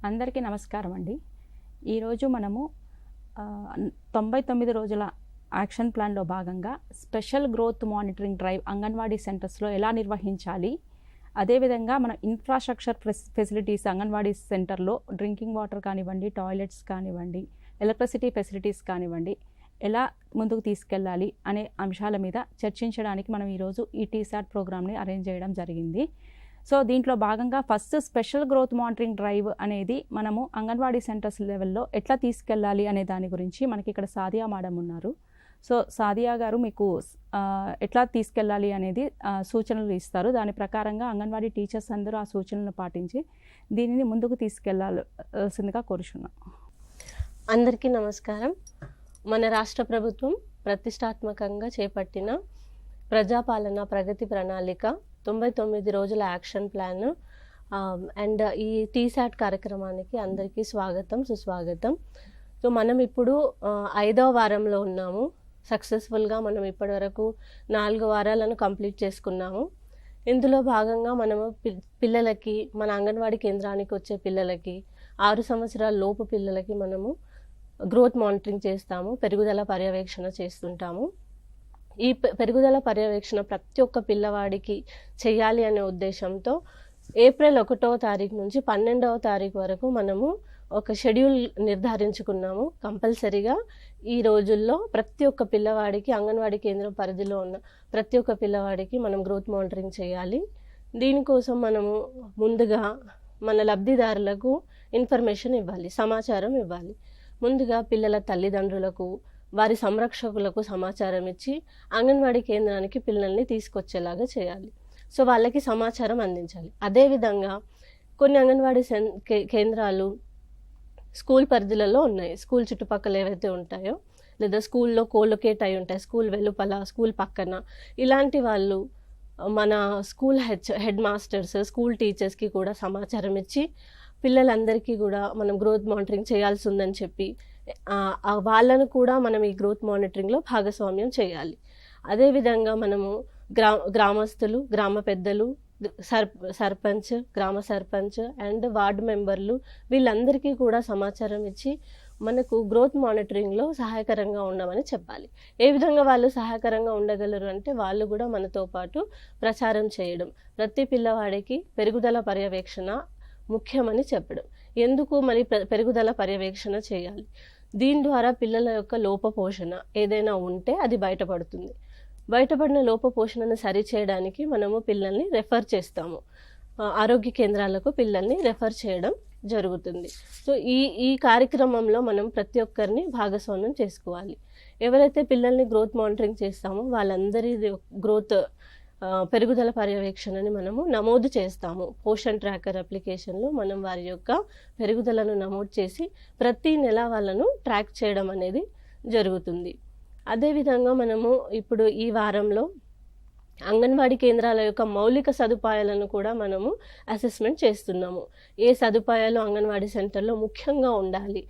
అందరికీ నమస్కారం అండి. ఈరోజు మనము 99 రోజుల యాక్షన్ ప్లాన్లో భాగంగా special growth monitoring drive anganwadi సెంటర్స్లో ఎలా నిర్వహించాలి, అదేవిధంగా మన ఇన్ఫ్రాస్ట్రక్చర్ ఫెసిలిటీస్ అంగన్వాడీ సెంటర్లో డ్రింకింగ్ వాటర్ కానివ్వండి, టాయిలెట్స్ కానివ్వండి, ఎలక్ట్రిసిటీ ఫెసిలిటీస్ కానివ్వండి ఎలా ముందుకు తీసుకెళ్ళాలి అనే అంశాల మీద చర్చించడానికి మనం ఈరోజు ఈ టీసాట్ ప్రోగ్రామ్ని అరేంజ్ చేయడం జరిగింది. సో దీంట్లో భాగంగా first special growth monitoring drive అనేది మనము అంగన్వాడీ సెంటర్స్ లెవెల్లో ఎట్లా తీసుకెళ్ళాలి అనే దాని గురించి మనకి ఇక్కడ సాదియా మేడం ఉన్నారు. సో సాదియా గారు మీకు ఎట్లా తీసుకెళ్ళాలి అనేది సూచనలు ఇస్తారు. దాని ప్రకారంగా అంగన్వాడీ టీచర్స్ అందరూ ఆ సూచనలను పాటించి దీనిని ముందుకు తీసుకెళ్లాల్సిందిగా కోరుచున్నాం. అందరికీ నమస్కారం. మన రాష్ట్ర ప్రభుత్వం ప్రతిష్టాత్మకంగా చేపట్టిన ప్రజాపాలన ప్రగతి ప్రణాళిక 99 రోజుల యాక్షన్ ప్లాన్ అండ్ ఈ టీసాట్ కార్యక్రమానికి అందరికీ స్వాగతం, సుస్వాగతం. సో మనం ఇప్పుడు 5వ వారంలో ఉన్నాము. సక్సెస్ఫుల్గా మనం ఇప్పటివరకు 4 వారాలను కంప్లీట్ చేసుకున్నాము. ఇందులో భాగంగా మనము పిల్లలకి, మన అంగన్వాడీ కేంద్రానికి వచ్చే పిల్లలకి, 6 సంవత్సరాల లోపు పిల్లలకి మనము గ్రోత్ మానిటరింగ్ చేస్తాము, పెరుగుదల పర్యవేక్షణ చేస్తుంటాము. ఈ పెరుగుదల పర్యవేక్షణ ప్రతి ఒక్క పిల్లవాడికి చేయాలి అనే ఉద్దేశంతో ఏప్రిల్ 1వ తారీఖు నుంచి 12వ తారీఖు వరకు మనము ఒక షెడ్యూల్ నిర్ధారించుకున్నాము. కంపల్సరీగా ఈ రోజుల్లో ప్రతి ఒక్క పిల్లవాడికి, అంగన్వాడీ కేంద్రం పరిధిలో ఉన్న ప్రతి ఒక్క పిల్లవాడికి మనం గ్రోత్ మానిటరింగ్ చేయాలి. దీనికోసం మనము ముందుగా మన లబ్ధిదారులకు ఇన్ఫర్మేషన్ ఇవ్వాలి, సమాచారం ఇవ్వాలి. ముందుగా పిల్లల తల్లిదండ్రులకు, వారి సంరక్షకులకు సమాచారం ఇచ్చి అంగన్వాడీ కేంద్రానికి పిల్లల్ని తీసుకొచ్చేలాగా చేయాలి. సో వాళ్ళకి సమాచారం అందించాలి. అదేవిధంగా కొన్ని అంగన్వాడీ కేంద్రాలు స్కూల్ పరిధిలలో ఉన్నాయి. స్కూల్ చుట్టుపక్కల ఏవైతే ఉంటాయో, లేదా స్కూల్లో కోలొకేట్ అయి ఉంటాయి, స్కూల్ వెలుపల, స్కూల్ పక్కన, ఇలాంటి వాళ్ళు మన స్కూల్ హెడ్ మాస్టర్స్, స్కూల్ టీచర్స్కి కూడా సమాచారం ఇచ్చి పిల్లలందరికీ కూడా మనం గ్రోత్ మానిటరింగ్ చేయాల్సి ఉందని చెప్పి వాళ్ళను కూడా మనం ఈ గ్రోత్ మానిటరింగ్లో భాగస్వామ్యం చేయాలి. అదేవిధంగా మనము గ్రామస్తులు, గ్రామ పెద్దలు, సర్పంచ్, గ్రామ సర్పంచ్ అండ్ వార్డు మెంబర్లు, వీళ్ళందరికీ కూడా సమాచారం ఇచ్చి మనకు గ్రోత్ మానిటరింగ్లో సహాయకరంగా ఉండమని చెప్పాలి. ఏ విధంగా వాళ్ళు సహాయకరంగా ఉండగలరు అంటే, వాళ్ళు కూడా మనతో పాటు ప్రచారం చేయడం, ప్రతి పిల్లవాడికి పెరుగుదల పర్యవేక్షణ ముఖ్యమని చెప్పడం. ఎందుకు మరి పెరుగుదల పర్యవేక్షణ చేయాలి? దీని ద్వారా పిల్లల యొక్క లోపపోషణ ఏదైనా ఉంటే అది బయటపడుతుంది. బయటపడిన లోపపోషణను సరిచేయడానికి మనము పిల్లల్ని రెఫర్ చేస్తాము. ఆరోగ్య కేంద్రాలకు పిల్లల్ని రెఫర్ చేయడం జరుగుతుంది. సో ఈ కార్యక్రమంలో మనం ప్రతి ఒక్కరిని భాగస్వామ్యం చేసుకోవాలి. ఎవరైతే పిల్లల్ని గ్రోత్ మానిటరింగ్ చేస్తామో వాళ్ళందరి గ్రోత్ పెరుగుదల పర్యవేక్షణని మనము నమోదు చేస్తాము. పోషన్ ట్రాకర్ అప్లికేషన్లో మనం వారి యొక్క పెరుగుదలను నమోదు చేసి ప్రతి నెల వాళ్ళను ట్రాక్ చేయడం అనేది జరుగుతుంది. అదేవిధంగా మనము ఇప్పుడు ఈ వారంలో అంగన్వాడీ కేంద్రాల యొక్క మౌలిక సదుపాయాలను కూడా మనము అసెస్మెంట్ చేస్తున్నాము. ఏ సదుపాయాలు అంగన్వాడీ సెంటర్లో ముఖ్యంగా ఉండాలి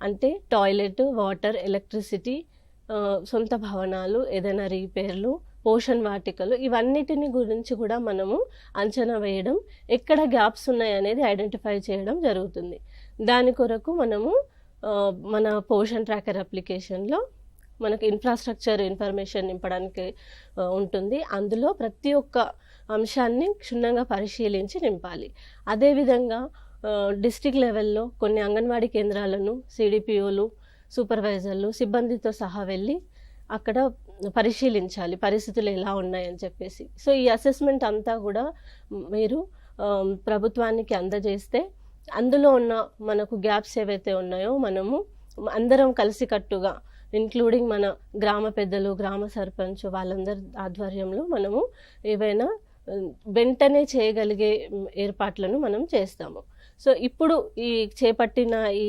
అంటే, టాయిలెట్, వాటర్, ఎలక్ట్రిసిటీ, సొంత భవనాలు, ఏదైనా రీపేర్లు, పోషణ్ వాటికలు, ఇవన్నిటిని గురించి కూడా మనము అంచనా వేయడం, ఎక్కడ గ్యాప్స్ ఉన్నాయనేది ఐడెంటిఫై చేయడం జరుగుతుంది. దాని కొరకు మనము మన పోషన్ ట్రాకర్ అప్లికేషన్లో మనకు ఇన్ఫ్రాస్ట్రక్చర్ ఇన్ఫర్మేషన్ నింపడానికి ఉంటుంది. అందులో ప్రతి ఒక్క అంశాన్ని క్షుణ్ణంగా పరిశీలించి నింపాలి. అదేవిధంగా డిస్ట్రిక్ట్ లెవెల్లో కొన్ని అంగన్వాడీ కేంద్రాలను సిడిపిఓలు, సూపర్వైజర్లు, సిబ్బందితో సహా వెళ్ళి అక్కడ పరిశీలించాలి పరిస్థితులు ఎలా ఉన్నాయని చెప్పేసి. సో ఈ అసెస్మెంట్ అంతా కూడా మీరు ప్రభుత్వానికి అందజేస్తే అందులో ఉన్న మనకు గ్యాప్స్ ఏవైతే ఉన్నాయో మనము అందరం కలిసికట్టుగా, ఇంక్లూడింగ్ మన గ్రామ పెద్దలు, గ్రామ సర్పంచ్, వాళ్ళందరి ఆధ్వర్యంలో మనము ఏవైనా వెంటనే చేయగలిగే ఏర్పాట్లను మనం చేస్తాము. సో ఇప్పుడు ఈ చేపట్టిన ఈ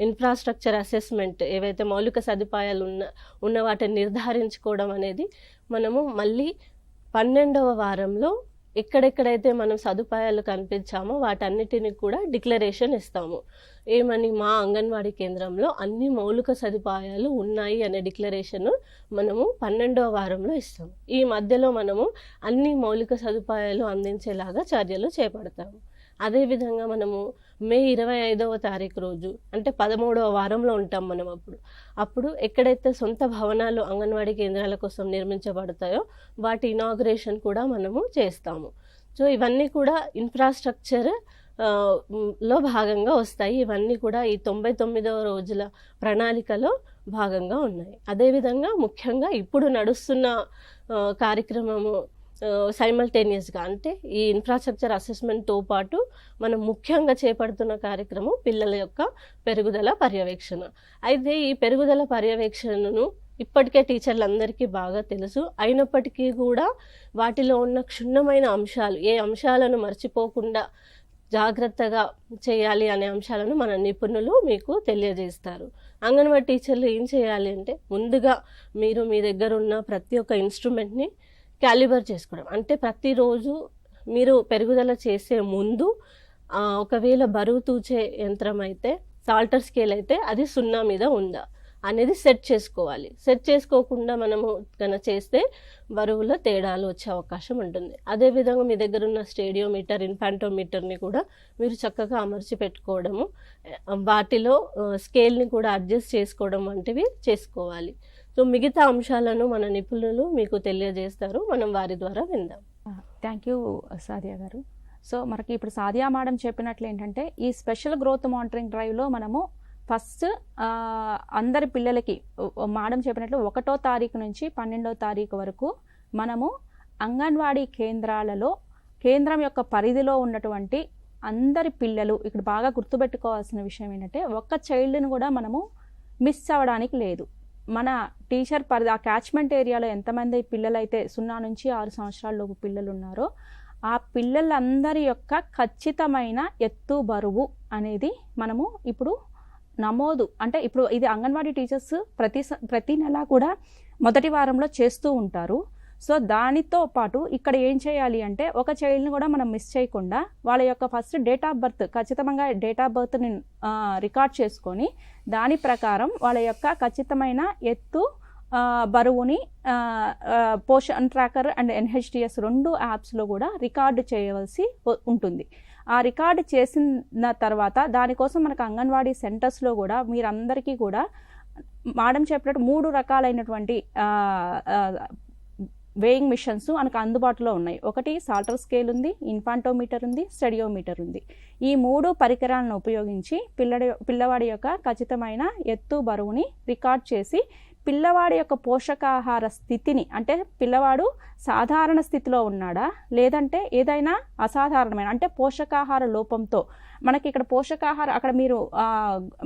ఇన్ఫ్రాస్ట్రక్చర్ అసెస్మెంట్, ఏవైతే మౌలిక సదుపాయాలు ఉన్న వాటిని నిర్ధారించుకోవడం అనేది మనము మళ్ళీ 12వ వారంలో ఎక్కడెక్కడైతే మనం సదుపాయాలు కనిపించామో వాటన్నిటిని కూడా డిక్లరేషన్ ఇస్తాము. ఏమని, మా అంగన్వాడీ కేంద్రంలో అన్ని మౌలిక సదుపాయాలు ఉన్నాయి అనే డిక్లరేషన్ మనము 12వ వారంలో ఇస్తాము. ఈ మధ్యలో మనము అన్ని మౌలిక సదుపాయాలు అందించేలాగా చర్యలు చేపడతాము. అదేవిధంగా మనము మే 25వ తారీఖు రోజు, అంటే 13వ వారంలో ఉంటాం మనం. అప్పుడు ఎక్కడైతే సొంత భవనాలు అంగన్వాడీ కేంద్రాల కోసం నిర్మించబడతాయో వాటి ఇనాగ్రేషన్ కూడా మనము చేస్తాము. సో ఇవన్నీ కూడా ఇన్ఫ్రాస్ట్రక్చర్ లో భాగంగా వస్తాయి. ఇవన్నీ కూడా ఈ 99వ రోజుల ప్రణాళికలో భాగంగా ఉన్నాయి. అదేవిధంగా ముఖ్యంగా ఇప్పుడు నడుస్తున్న కార్యక్రమము సైమల్టేనియస్గా, అంటే ఈ ఇన్ఫ్రాస్ట్రక్చర్ అసెస్మెంట్తో పాటు మనం ముఖ్యంగా చేపడుతున్న కార్యక్రమం పిల్లల యొక్క పెరుగుదల పర్యవేక్షణ. అయితే ఈ పెరుగుదల పర్యవేక్షణను ఇప్పటికే టీచర్లందరికీ బాగా తెలుసు. అయినప్పటికీ కూడా వాటిలో ఉన్న క్షుణ్ణమైన అంశాలు, ఏ అంశాలను మర్చిపోకుండా జాగ్రత్తగా చేయాలి అనే అంశాలను మన నిపుణులు మీకు తెలియజేస్తారు. అంగన్వాడీ టీచర్లు ఏం చేయాలి అంటే, ముందుగా మీరు మీ దగ్గర ఉన్న ప్రతి ఒక్క ఇన్స్ట్రుమెంట్ని క్యాలిబర్ చేసుకోవడం. అంటే ప్రతిరోజు మీరు పెరుగుదల చేసే ముందు ఒకవేళ బరువు తూచే యంత్రం అయితే, సాల్టర్ స్కేల్ అయితే అది 0 మీద ఉందా అనేది సెట్ చేసుకోవాలి. సెట్ చేసుకోకుండా మనము కనుక చేస్తే బరువులో తేడాలు వచ్చే అవకాశం ఉంటుంది. అదేవిధంగా మీ దగ్గర ఉన్న స్టేడియోమీటర్, ఇన్ఫాంటోమీటర్ని కూడా మీరు చక్కగా అమర్చి పెట్టుకోవడము, వాటిలో స్కేల్ని కూడా అడ్జస్ట్ చేసుకోవడం వంటివి చేసుకోవాలి. సో మిగతా అంశాలను మన నిపుణులు మీకు తెలియజేస్తారు. మనం వారి ద్వారా విందాం. థ్యాంక్ యూ సాదియా గారు. సో మనకి ఇప్పుడు సాదియా మేడం చెప్పినట్లు ఏంటంటే, ఈ స్పెషల్ గ్రోత్ మానిటరింగ్ డ్రైవ్లో మనము ఫస్ట్ అందరి పిల్లలకి మేడం చెప్పినట్లు 1వ తారీఖు నుంచి 12వ తారీఖు వరకు మనము అంగన్వాడీ కేంద్రాలలో కేంద్రం యొక్క పరిధిలో ఉన్నటువంటి అందరి పిల్లలు, ఇక్కడ బాగా గుర్తుపెట్టుకోవాల్సిన విషయం ఏంటంటే, ఒక్క చైల్డ్ని కూడా మనము మిస్ అవ్వడానికి లేదు. మన టీచర్ పరిధి, ఆ క్యాచ్మెంట్ ఏరియాలో ఎంతమంది పిల్లలు అయితే 0 నుంచి 6 సంవత్సరాల లోపు పిల్లలు ఉన్నారో ఆ పిల్లలందరి యొక్క ఖచ్చితమైన ఎత్తు బరువు అనేది మనము ఇప్పుడు నమోదు, అంటే ఇప్పుడు ఇది అంగన్వాడీ టీచర్స్ ప్రతి నెల కూడా మొదటి వారంలో చేస్తూ ఉంటారు. సో దానితో పాటు ఇక్కడ ఏం చేయాలి అంటే, ఒక చైల్డ్ని కూడా మనం మిస్ చేయకుండా వాళ్ళ యొక్క ఫస్ట్ డేట్ ఆఫ్ బర్త్, ఖచ్చితంగా డేట్ ఆఫ్ బర్త్ని రికార్డ్ చేసుకొని దాని ప్రకారం వాళ్ళ యొక్క ఖచ్చితమైన ఎత్తు బరువుని పోషన్ ట్రాకర్ అండ్ NHTS 2 యాప్స్లో కూడా రికార్డు చేయవలసి ఉంటుంది. ఆ రికార్డు చేసిన తర్వాత దానికోసం మనకు అంగన్వాడీ సెంటర్స్లో కూడా మీరందరికీ కూడా మేడం చెప్పినట్టు 3 రకాలైనటువంటి వేయింగ్ మిషన్స్ మనకు అందుబాటులో ఉన్నాయి. ఒకటి సాల్టర్ స్కేల్ ఉంది, ఇన్ఫాంటోమీటర్ ఉంది, స్టెడియోమీటర్ ఉంది. ఈ 3 పరికరాలను ఉపయోగించి పిల్లవాడి యొక్క ఖచ్చితమైన ఎత్తు బరువుని రికార్డ్ చేసి పిల్లవాడి యొక్క పోషకాహార స్థితిని, అంటే పిల్లవాడు సాధారణ స్థితిలో ఉన్నాడా లేదంటే ఏదైనా అసాధారణమైన, అంటే పోషకాహార లోపంతో మనకి ఇక్కడ పోషకాహార, అక్కడ మీరు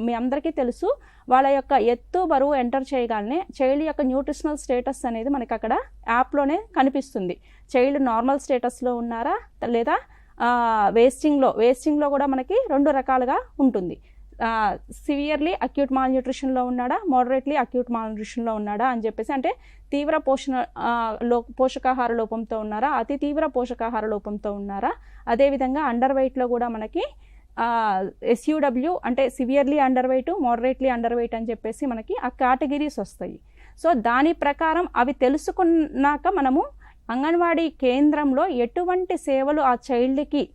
మీ అందరికీ తెలుసు వాళ్ళ యొక్క ఎత్తు బరువు ఎంటర్ చేయగానే చైల్డ్ యొక్క న్యూట్రిషనల్ స్టేటస్ అనేది మనకి అక్కడ యాప్లోనే కనిపిస్తుంది. చైల్డ్ నార్మల్ స్టేటస్లో ఉన్నారా లేదా వేస్టింగ్లో కూడా మనకి 2 రకాలుగా ఉంటుంది. సివియర్లీ అక్యూట్ మాల్ న్యూట్రిషన్లో ఉన్నాడా, మోడరేట్లీ అక్యూట్ మాల్ న్యూట్రిషన్లో ఉన్నాడా అని చెప్పేసి, అంటే తీవ్ర పోషకాహార లోపంతో ఉన్నారా, అతి తీవ్ర పోషకాహార లోపంతో ఉన్నారా. అదేవిధంగా అండర్ వెయిట్లో కూడా మనకి SUW అంటే severely under weight, moderately under weight అని చెప్పేసి మనకి ఆ కేటగిరీస్ వస్తాయి. సో దాని ప్రకారం అవి తెలుసుకున్నాక మనము అంగన్వాడీ కేంద్రంలో ఎటువంటి సేవలు ఆ చైల్డ్కి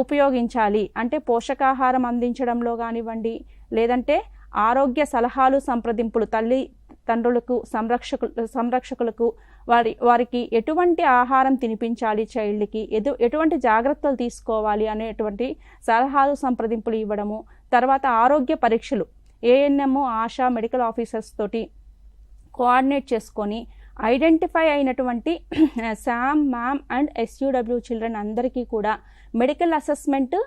ఉపయోగించాలి, అంటే పోషకాహారం అందించడంలో కానివ్వండి, లేదంటే ఆరోగ్య సలహాలు సంప్రదింపులు తల్లిదండ్రులకు సంరక్షకులకు వారికి ఎటువంటి ఆహారం తినిపించాలి, చైల్డ్కి ఎటువంటి జాగ్రత్తలు తీసుకోవాలి అనేటువంటి సలహాలు సంప్రదింపులు ఇవ్వడము. తర్వాత ఆరోగ్య పరీక్షలు ANM, ఆశా, మెడికల్ ఆఫీసర్స్ తోటి కోఆర్డినేట్ చేసుకొని ఐడెంటిఫై అయినటువంటి SAM, MAM and SUW children అందరికీ కూడా మెడికల్ అసెస్మెంట్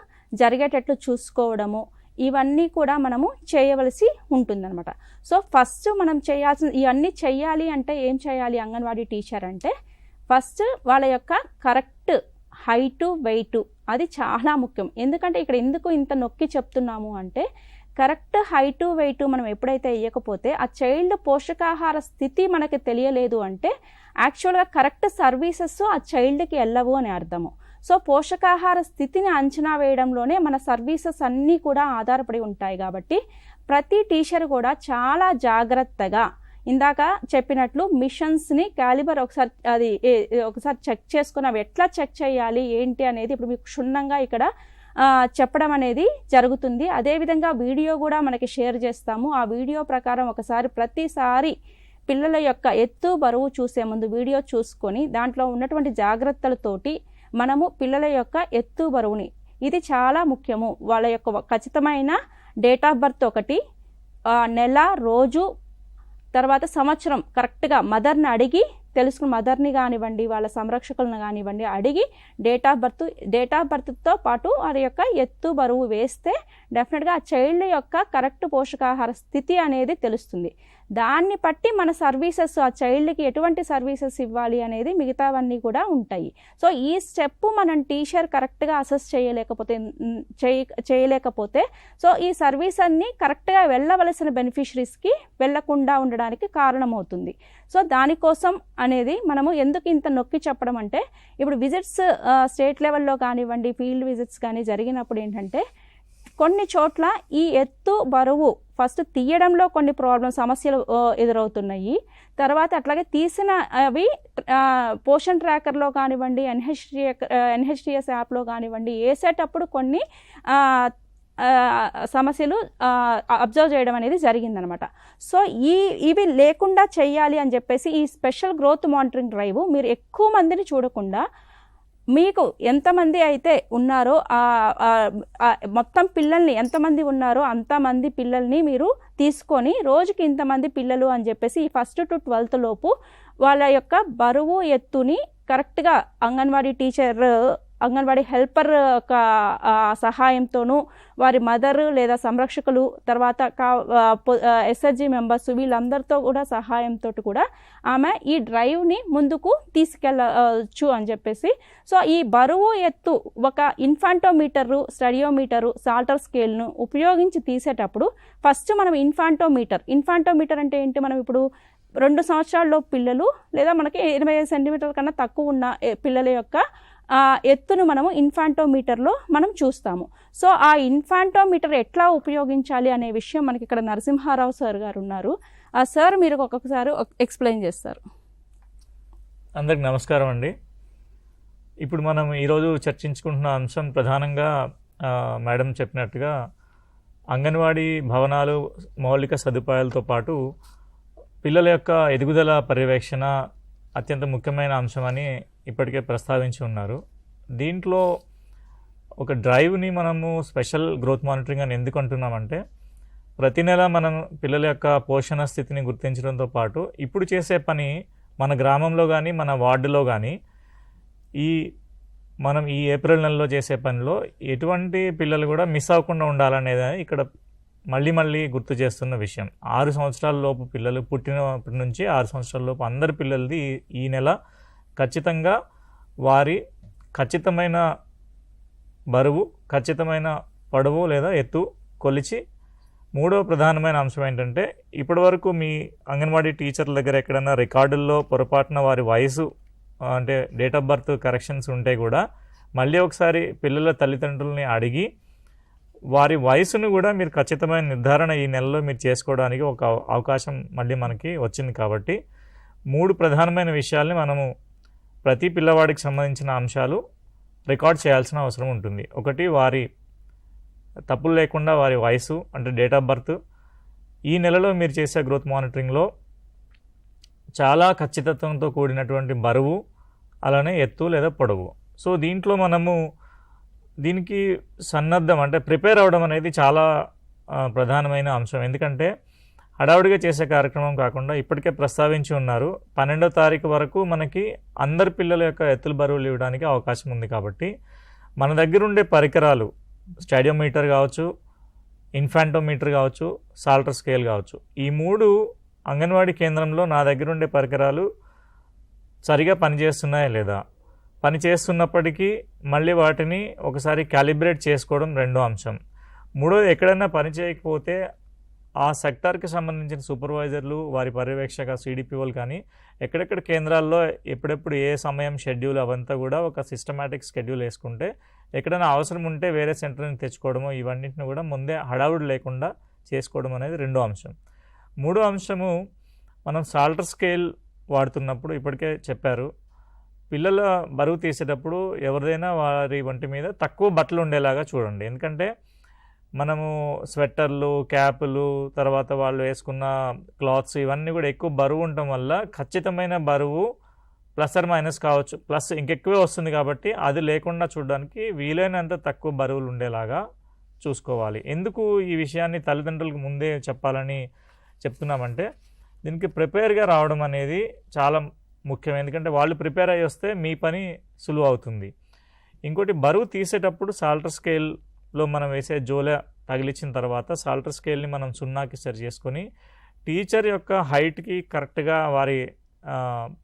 జరిగేటట్లు చూసుకోవడము, ఇవన్నీ కూడా మనము చేయవలసి ఉంటుందన్నమాట. సో ఫస్ట్ మనం ఇవన్నీ చేయాలి అంటే ఏం చేయాలి అంగన్వాడీ టీచర్ అంటే, ఫస్ట్ వాళ్ళ యొక్క కరెక్ట్ హైటు, వెయిట్ అది చాలా ముఖ్యం. ఎందుకంటే ఇక్కడ ఎందుకు ఇంత నొక్కి చెప్తున్నాము అంటే, కరెక్ట్ హైటు, వెయిట్ మనం ఎప్పుడైతే వేయకపోతే ఆ చైల్డ్ పోషకాహార స్థితి మనకి తెలియలేదు అంటే యాక్చువల్గా కరెక్ట్ సర్వీసెస్ ఆ చైల్డ్కి వెళ్ళవు అని అర్థము. సో పోషకాహార స్థితిని అంచనా వేయడంలోనే మన సర్వీసెస్ అన్నీ కూడా ఆధారపడి ఉంటాయి. కాబట్టి ప్రతి టీచర్ కూడా చాలా జాగ్రత్తగా ఇందాక చెప్పినట్లు మిషన్స్ని క్యాలిబర్ ఒకసారి చెక్ చేసుకుని అవి ఎట్లా చెక్ చేయాలి ఏంటి అనేది ఇప్పుడు మీకు క్షుణ్ణంగా ఇక్కడ చెప్పడం అనేది జరుగుతుంది. అదేవిధంగా వీడియో కూడా మనకి షేర్ చేస్తాము. ఆ వీడియో ప్రకారం ప్రతిసారి పిల్లల యొక్క ఎత్తు బరువు చూసే ముందు వీడియో చూసుకొని దాంట్లో ఉన్నటువంటి జాగ్రత్తలతోటి మనము పిల్లల యొక్క ఎత్తు బరువుని, ఇది చాలా ముఖ్యము, వాళ్ళ యొక్క ఖచ్చితమైన డేట్ ఆఫ్ బర్త్ ఒకటి, నెల, రోజు, తర్వాత సంవత్సరం కరెక్ట్గా మదర్ని అడిగి తెలుసుకుని, మదర్ని కానివ్వండి వాళ్ళ సంరక్షకులను కానివ్వండి అడిగి డేట్ ఆఫ్ బర్త్తో పాటు వారి యొక్క ఎత్తు బరువు వేస్తే డెఫినెట్గా ఆ చైల్డ్ యొక్క కరెక్ట్ పోషకాహార స్థితి అనేది తెలుస్తుంది. దాన్ని బట్టి మన సర్వీసెస్ ఆ చైల్డ్కి ఎటువంటి సర్వీసెస్ ఇవ్వాలి అనేది మిగతావన్నీ కూడా ఉంటాయి. సో ఈ స్టెప్ మనం టీచర్ కరెక్ట్గా అసెస్ చేయలేకపోతే సో ఈ సర్వీస్ అన్ని కరెక్ట్గా వెళ్ళవలసిన బెనిఫిషరీస్కి వెళ్లకుండా ఉండడానికి కారణమవుతుంది. సో దానికోసం అనేది మనము ఎందుకు ఇంత నొక్కి చెప్పడం అంటే, ఇప్పుడు విజిట్స్ స్టేట్ లెవెల్లో కానివ్వండి, ఫీల్డ్ విజిట్స్ కానీ జరిగినప్పుడు ఏంటంటే కొన్ని చోట్ల ఈ ఎత్తు బరువు ఫస్ట్ తీయడంలో కొన్ని సమస్యలు ఎదురవుతున్నాయి. తర్వాత అట్లాగే తీసిన అవి పోషన్ ట్రాకర్లో కానివ్వండి, ఎన్హెచ్టిఎస్ యాప్లో కానివ్వండి వేసేటప్పుడు కొన్ని సమస్యలు అబ్జర్వ్ చేయడం అనేది జరిగిందనమాట. సో ఇవి లేకుండా చెయ్యాలి అని చెప్పేసి ఈ స్పెషల్ గ్రోత్ మానిటరింగ్ డ్రైవ్ మీరు ఎక్కువ మందిని చూడకుండా మీకు ఎంతమంది అయితే ఉన్నారో మొత్తం పిల్లల్ని ఎంతమంది ఉన్నారో అంతమంది పిల్లల్ని మీరు తీసుకొని రోజుకి ఇంతమంది పిల్లలు అని చెప్పేసి ఈ 1st to 12th లోపు వాళ్ళ యొక్క బరువు ఎత్తుని కరెక్ట్గా అంగన్వాడీ హెల్పర్ యొక్క సహాయంతోనూ వారి మదర్ లేదా సంరక్షకులు తర్వాత ఎస్హెచ్జి మెంబర్స్ వీళ్ళందరితో కూడా సహాయంతో కూడా ఆమె ఈ డ్రైవ్ని ముందుకు తీసుకెళ్ళచ్చు అని చెప్పేసి. సో ఈ బరువు ఎత్తు ఒక ఇన్ఫాంటోమీటరు, స్టడియోమీటరు, సాల్టర్ స్కేల్ను ఉపయోగించి తీసేటప్పుడు ఫస్ట్ మనం ఇన్ఫాంటోమీటర్ అంటే ఏంటి, మనం ఇప్పుడు 2 సంవత్సరాల్లో పిల్లలు లేదా మనకి 85 సెంటీమీటర్ల కన్నా తక్కువ ఉన్న పిల్లల యొక్క ఎత్తును మనము ఇన్ఫాంటోమీటర్లో మనం చూస్తాము. సో ఆ ఇన్ఫాంటోమీటర్ ఎట్లా ఉపయోగించాలి అనే విషయం మనకి ఇక్కడ నరసింహారావు సార్ గారు ఉన్నారు. ఆ సార్ మీరు ఒక్కొక్కసారి ఎక్స్ప్లెయిన్ చేస్తారు. అందరికి నమస్కారం అండి. ఇప్పుడు మనం ఈరోజు చర్చించుకుంటున్న అంశం ప్రధానంగా మేడం చెప్పినట్టుగా అంగన్వాడీ భవనాలు మౌలిక సదుపాయాలతో పాటు పిల్లల యొక్క ఎదుగుదల పర్యవేక్షణ అత్యంత ముఖ్యమైన అంశమని ఇప్పటికే ప్రస్తావించి ఉన్నారు. దీంట్లో ఒక డ్రైవ్ని మనము స్పెషల్ గ్రోత్ మానిటరింగ్ అని ఎందుకు అంటున్నామంటే, ప్రతి నెల మనం పిల్లల యొక్క పోషణ స్థితిని గుర్తించడంతో పాటు ఇప్పుడు చేసే పని మన గ్రామంలో కానీ మన వార్డులో కానీ మనం ఈ ఏప్రిల్ నెలలో చేసే పనిలో ఎటువంటి పిల్లలు కూడా మిస్ అవ్వకుండా ఉండాలనేది ఇక్కడ మళ్ళీ గుర్తు చేస్తున్న విషయం. 6 సంవత్సరాల లోపు పిల్లలు పుట్టినప్పటి నుంచి 6 సంవత్సరాల లోపు అందరి పిల్లలది ఈ నెల ఖచ్చితంగా వారి ఖచ్చితమైన బరువు, ఖచ్చితమైన పొడవు లేదా ఎత్తు కొలిచి, మూడవ ప్రధానమైన అంశం ఏంటంటే, ఇప్పటివరకు మీ అంగన్వాడీ టీచర్ల దగ్గర ఎక్కడైనా రికార్డుల్లో పొరపాటున వారి వయసు అంటే డేట్ ఆఫ్ బర్త్ కరెక్షన్స్ ఉంటే కూడా మళ్ళీ ఒకసారి పిల్లల తల్లిదండ్రులని అడిగి వారి వయసును కూడా మీరు ఖచ్చితమైన నిర్ధారణ ఈ నెలలో మీరు చేసుకోవడానికి ఒక అవకాశం మళ్ళీ మనకి వచ్చింది. కాబట్టి 3 ప్రధానమైన విషయాల్ని మనము ప్రతి పిల్లవాడికి సంబంధించిన అంశాలు రికార్డ్ చేయాల్సిన అవసరం ఉంటుంది. ఒకటి, వారి తప్పులు లేకుండా వారి వయసు అంటే డేట్ ఆఫ్ బర్త్. ఈ నెలలో మీరు చేసే గ్రోత్ మానిటరింగ్లో చాలా ఖచ్చితత్వంతో కూడినటువంటి బరువు, అలానే ఎత్తు లేదా పొడవు. సో దీంట్లో మనము దీనికి సన్నద్ధం అంటే ప్రిపేర్ అవ్వడం అనేది చాలా ప్రధానమైన అంశం. ఎందుకంటే హడావుడిగా చేసే కార్యక్రమం కాకుండా ఇప్పటికే ప్రస్తావించి ఉన్నారు, 12వ తారీఖు వరకు మనకి అందరి పిల్లల యొక్క ఎత్తుల బరువులు ఇవ్వడానికి అవకాశం ఉంది. కాబట్టి మన దగ్గర ఉండే పరికరాలు స్టాడియోమీటర్ కావచ్చు, ఇన్ఫాంటోమీటర్ కావచ్చు, సాల్టర్ స్కేల్ కావచ్చు, ఈ 3 అంగన్వాడీ కేంద్రంలో నా దగ్గర ఉండే పరికరాలు సరిగా పనిచేస్తున్నాయా లేదా, పని చేస్తున్నప్పటికీ మళ్ళీ వాటిని ఒకసారి క్యాలిబ్రేట్ చేసుకోవడం రెండో అంశం. మూడోది, ఎక్కడైనా పని చేయకపోతే ఆ సెక్టార్కి సంబంధించిన సూపర్వైజర్లు, వారి పర్యవేక్షక సిడిపిఓలు కానీ ఎక్కడెక్కడ కేంద్రాల్లో ఎప్పుడెప్పుడు ఏ సమయం షెడ్యూల్ అవంతా కూడా ఒక సిస్టమేటిక్ షెడ్యూల్ వేసుకుంటే ఎక్కడైనా అవసరం ఉంటే వేరే సెంటర్ని తెచ్చుకోవడము, ఇవన్నింటిని కూడా ముందే హడావుడి లేకుండా చేసుకోవడం అనేది రెండో అంశం. మూడో అంశము, మనం సాల్టర్ స్కేల్ వాడుతున్నప్పుడు ఇప్పటికే చెప్పారు, పిల్లల బరువు తీసేటప్పుడు ఎవరిదైనా వారి ఒంటి మీద తక్కువ బట్టలు ఉండేలాగా చూడండి. ఎందుకంటే మనము స్వెట్టర్లు, క్యాపులు, తర్వాత వాళ్ళు వేసుకున్న క్లాత్స్ ఇవన్నీ కూడా ఎక్కువ బరువు ఉండటం వల్ల ఖచ్చితమైన బరువు ప్లస్ ఆర్ మైనస్ కావచ్చు, ప్లస్ ఇంకెక్కువే వస్తుంది. కాబట్టి అది లేకుండా చూడడానికి వీలైనంత తక్కువ బరువులు ఉండేలాగా చూసుకోవాలి. ఎందుకు ఈ విషయాన్ని తల్లిదండ్రులకు ముందే చెప్పాలని చెప్తున్నామంటే, దీనికి ప్రిపేర్గా రావడం అనేది చాలా ముఖ్యం. ఎందుకంటే వాళ్ళు ప్రిపేర్ అయ్యి వస్తే మీ పని సులువు అవుతుంది. ఇంకోటి, బరువు తీసేటప్పుడు సాల్టర్ స్కేల్లో మనం వేసే జోలె తగిలించిన తర్వాత సాల్టర్ స్కేల్ని మనం 0కి సరి చేసుకొని టీచర్ యొక్క హైట్కి కరెక్ట్గా వారి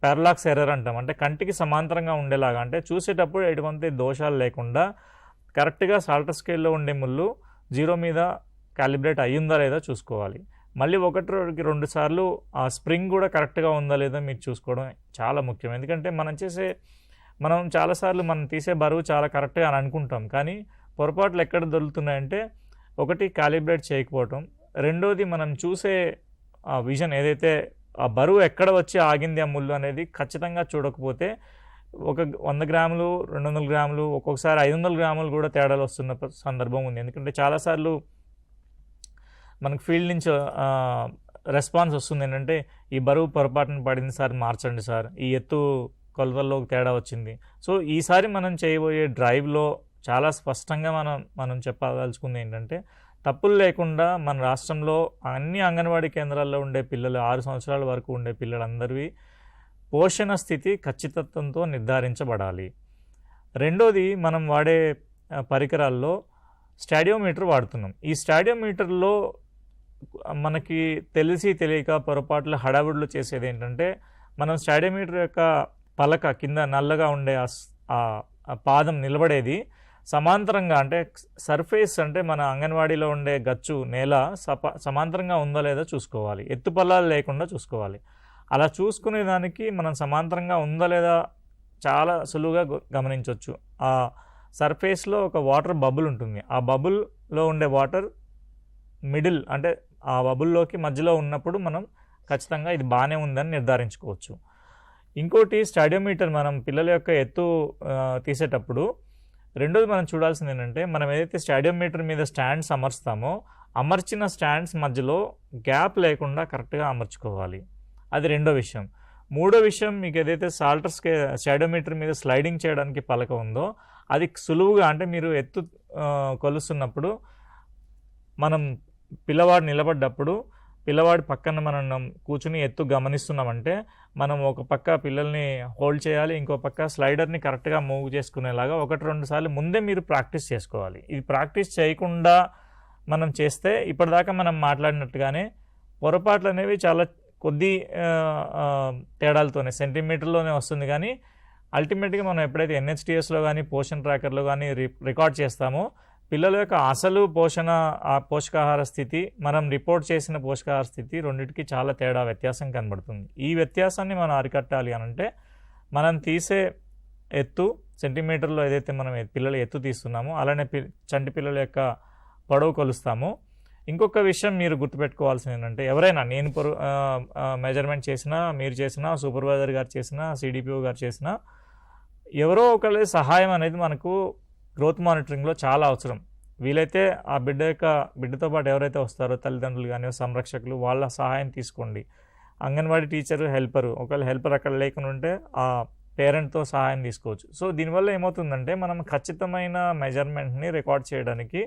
పారలాక్స్ ఎర్రర్ అంటాం, అంటే కంటికి సమాంతరంగా ఉండేలాగా, అంటే చూసేటప్పుడు ఎటువంటి దోషాలు లేకుండా కరెక్ట్గా సాల్టర్ స్కేల్లో ఉండే ముళ్ళు 0 మీద క్యాలిబ్రేట్ అయ్యిందా లేదా చూసుకోవాలి. మళ్ళీ 1-2 సార్లు ఆ స్ప్రింగ్ కూడా కరెక్ట్గా ఉందా లేదా మీరు చూసుకోవడం చాలా ముఖ్యం. ఎందుకంటే మనం చాలాసార్లు మనం తీసే బరువు చాలా కరెక్ట్గా అని అనుకుంటాం, కానీ పొరపాట్లు ఎక్కడ దొరుకుతున్నాయంటే, ఒకటి క్యాలిబ్రేట్ చేయకపోవటం, రెండోది మనం చూసే ఆ విజన్ ఏదైతే ఆ బరువు ఎక్కడ వచ్చి ఆగింది ఆ ముళ్ళు అనేది ఖచ్చితంగా చూడకపోతే ఒక 100 గ్రాములు 200 గ్రాములు ఒక్కొక్కసారి 500 గ్రాములు కూడా తేడాలు వస్తున్న సందర్భం ఉంది. ఎందుకంటే చాలాసార్లు మనకు ఫీల్డ్ నుంచి రెస్పాన్స్ వస్తుంది ఏంటంటే, ఈ బరువు పొరపాటున పడింది సార్, మార్చండి సార్, ఈ ఎత్తు కొలతల్లో తేడా వచ్చింది. సో ఈసారి మనం చేయబోయే డ్రైవ్లో చాలా స్పష్టంగా మనం చెప్పదలుచుకుంది ఏంటంటే, తప్పులు లేకుండా మన రాష్ట్రంలో అన్ని అంగన్వాడీ కేంద్రాల్లో ఉండే పిల్లలు 6 సంవత్సరాల వరకు ఉండే పిల్లలందరివి పోషణ స్థితి ఖచ్చితత్వంతో నిర్ధారించబడాలి. రెండోది, మనం వాడే పరికరాల్లో స్టాడియోమీటర్ వాడుతున్నాం. ఈ స్టాడియోమీటర్లో మనకి తెలిసి తెలియక పొరపాట్లు హడావుడిలో చేసేది ఏంటంటే, మనం స్టాడియోమీటర్ యొక్క పలక కింద నల్లగా ఉండే ఆ పాదం నిలబడేది సమాంతరంగా, అంటే సర్ఫేస్, అంటే మన అంగన్వాడీలో ఉండే గచ్చు నేల సమాంతరంగా ఉందో లేదో చూసుకోవాలి, ఎత్తుపల్లాలు లేకుండా చూసుకోవాలి. అలా చూసుకునే దానికి మనం సమాంతరంగా ఉందా లేదా చాలా సులువుగా గమనించవచ్చు. ఆ సర్ఫేస్లో ఒక వాటర్ బబుల్ ఉంటుంది, ఆ బబుల్లో ఉండే వాటర్ మిడిల్, అంటే ఆ బబుల్లోకి మధ్యలో ఉన్నప్పుడు మనం ఖచ్చితంగా ఇది బాగానే ఉందని నిర్ధారించుకోవచ్చు. ఇంకోటి, స్టాడియోమీటర్ మనం పిల్లల యొక్క ఎత్తు తీసేటప్పుడు రెండోది మనం చూడాల్సింది ఏంటంటే, మనం ఏదైతే స్టాడియోమీటర్ మీద స్టాండ్స్ అమర్స్తామో అమర్చిన స్టాండ్స్ మధ్యలో గ్యాప్ లేకుండా కరెక్ట్గా అమర్చుకోవాలి. అది రెండో విషయం. మూడో విషయం, మీకు ఏదైతే స్టాడియోమీటర్ మీద స్లైడింగ్ చేయడానికి పలక ఉందో అది సులువుగా, అంటే మీరు ఎత్తు కొలుస్తున్నప్పుడు మనం పిల్లవాడు నిలబడ్డప్పుడు పిల్లవాడి పక్కన మనం కూర్చుని ఎత్తు గమనిస్తున్నామంటే, మనం ఒక పక్క పిల్లల్ని హోల్డ్ చేయాలి, ఇంకో పక్క స్లైడర్ని కరెక్ట్గా మూవ్ చేసుకునేలాగా 1-2 సార్లు ముందే మీరు ప్రాక్టీస్ చేసుకోవాలి. ఇది ప్రాక్టీస్ చేయకుండా మనం చేస్తే ఇప్పటిదాకా మనం మాట్లాడినట్టుగానే పొరపాట్లు అనేవి చాలా కొద్ది తేడాలతోనే సెంటీమీటర్లోనే వస్తుంది. కానీ అల్టిమేట్గా మనం ఎప్పుడైతే NHTSలో కానీ పోషణ ట్రాకర్లో కానీ రికార్డ్ చేస్తామో పిల్లల యొక్క అసలు పోషకాహార స్థితి, మనం రిపోర్ట్ చేసిన పోషకాహార స్థితి రెండింటికి చాలా తేడా వ్యత్యాసం కనబడుతుంది. ఈ వ్యత్యాసాన్ని మనం అరికట్టాలి అనంటే, మనం తీసే ఎత్తు సెంటీమీటర్లో ఏదైతే మనం పిల్లల ఎత్తు తీస్తున్నామో అలానే చంటి పిల్లల యొక్క పొడవు కొలుస్తామో. ఇంకొక విషయం మీరు గుర్తుపెట్టుకోవాల్సింది ఏంటంటే, ఎవరైనా నేను మెజర్మెంట్ చేసినా, మీరు చేసినా, సూపర్వైజర్ గారు చేసినా, CDPO గారు చేసినా, ఎవరో ఒకరి సహాయం అనేది మనకు గ్రోత్ మానిటరింగ్లో చాలా అవసరం. వీలైతే ఆ బిడ్డతో పాటు ఎవరైతే వస్తారో తల్లిదండ్రులు కానీ సంరక్షకులు, వాళ్ళ సహాయం తీసుకోండి. అంగన్వాడీ టీచరు, హెల్పరు, ఒకవేళ హెల్పర్ అక్కడ లేకుండా ఉంటే ఆ పేరెంట్తో సహాయం తీసుకోవచ్చు. సో దీనివల్ల ఏమవుతుందంటే, మనం ఖచ్చితమైన మెజర్మెంట్ని రికార్డ్ చేయడానికి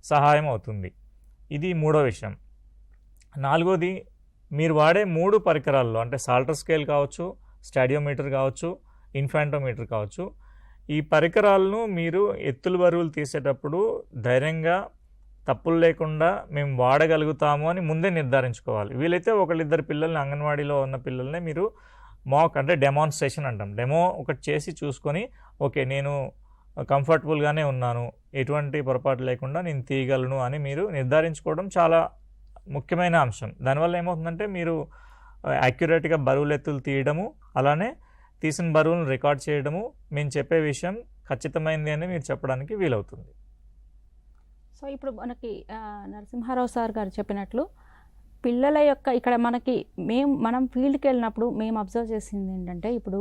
సహాయం అవుతుంది. ఇది మూడో విషయం. నాలుగోది, మీరు వాడే 3 పరికరాల్లో, అంటే సాల్టర్ స్కేల్ కావచ్చు, స్టాడియోమీటర్ కావచ్చు, ఇన్ఫాంటోమీటర్ కావచ్చు, ఈ పరికరాలను మీరు ఎత్తుల బరువులు తీసేటప్పుడు ధైర్యంగా తప్పులు లేకుండా మేము వాడగలుగుతాము అని ముందే నిర్ధారించుకోవాలి. వీలైతే 1-2 పిల్లల్ని, అంగన్వాడీలో ఉన్న పిల్లల్ని మీరు మాక్, అంటే డెమాన్స్ట్రేషన్ అంటాం, డెమో ఒకటి చేసి చూసుకొని, ఓకే నేను కంఫర్టబుల్గానే ఉన్నాను, ఎటువంటి పొరపాటు లేకుండా నేను తీయగలను అని మీరు నిర్ధారించుకోవడం చాలా ముఖ్యమైన అంశం. దానివల్ల ఏమవుతుందంటే, మీరు యాక్యురేట్గా బరువులు ఎత్తులు తీయడము, అలానే తీసిన బరువులను రికార్డ్ చేయడము, మేము చెప్పే విషయం ఖచ్చితమైంది అని మీరు చెప్పడానికి వీలవుతుంది. సో ఇప్పుడు మనకి నరసింహారావు సార్ గారు చెప్పినట్లు పిల్లల యొక్క ఇక్కడ మనం ఫీల్డ్కి వెళ్ళినప్పుడు మేము అబ్జర్వ్ చేసింది ఏంటంటే, ఇప్పుడు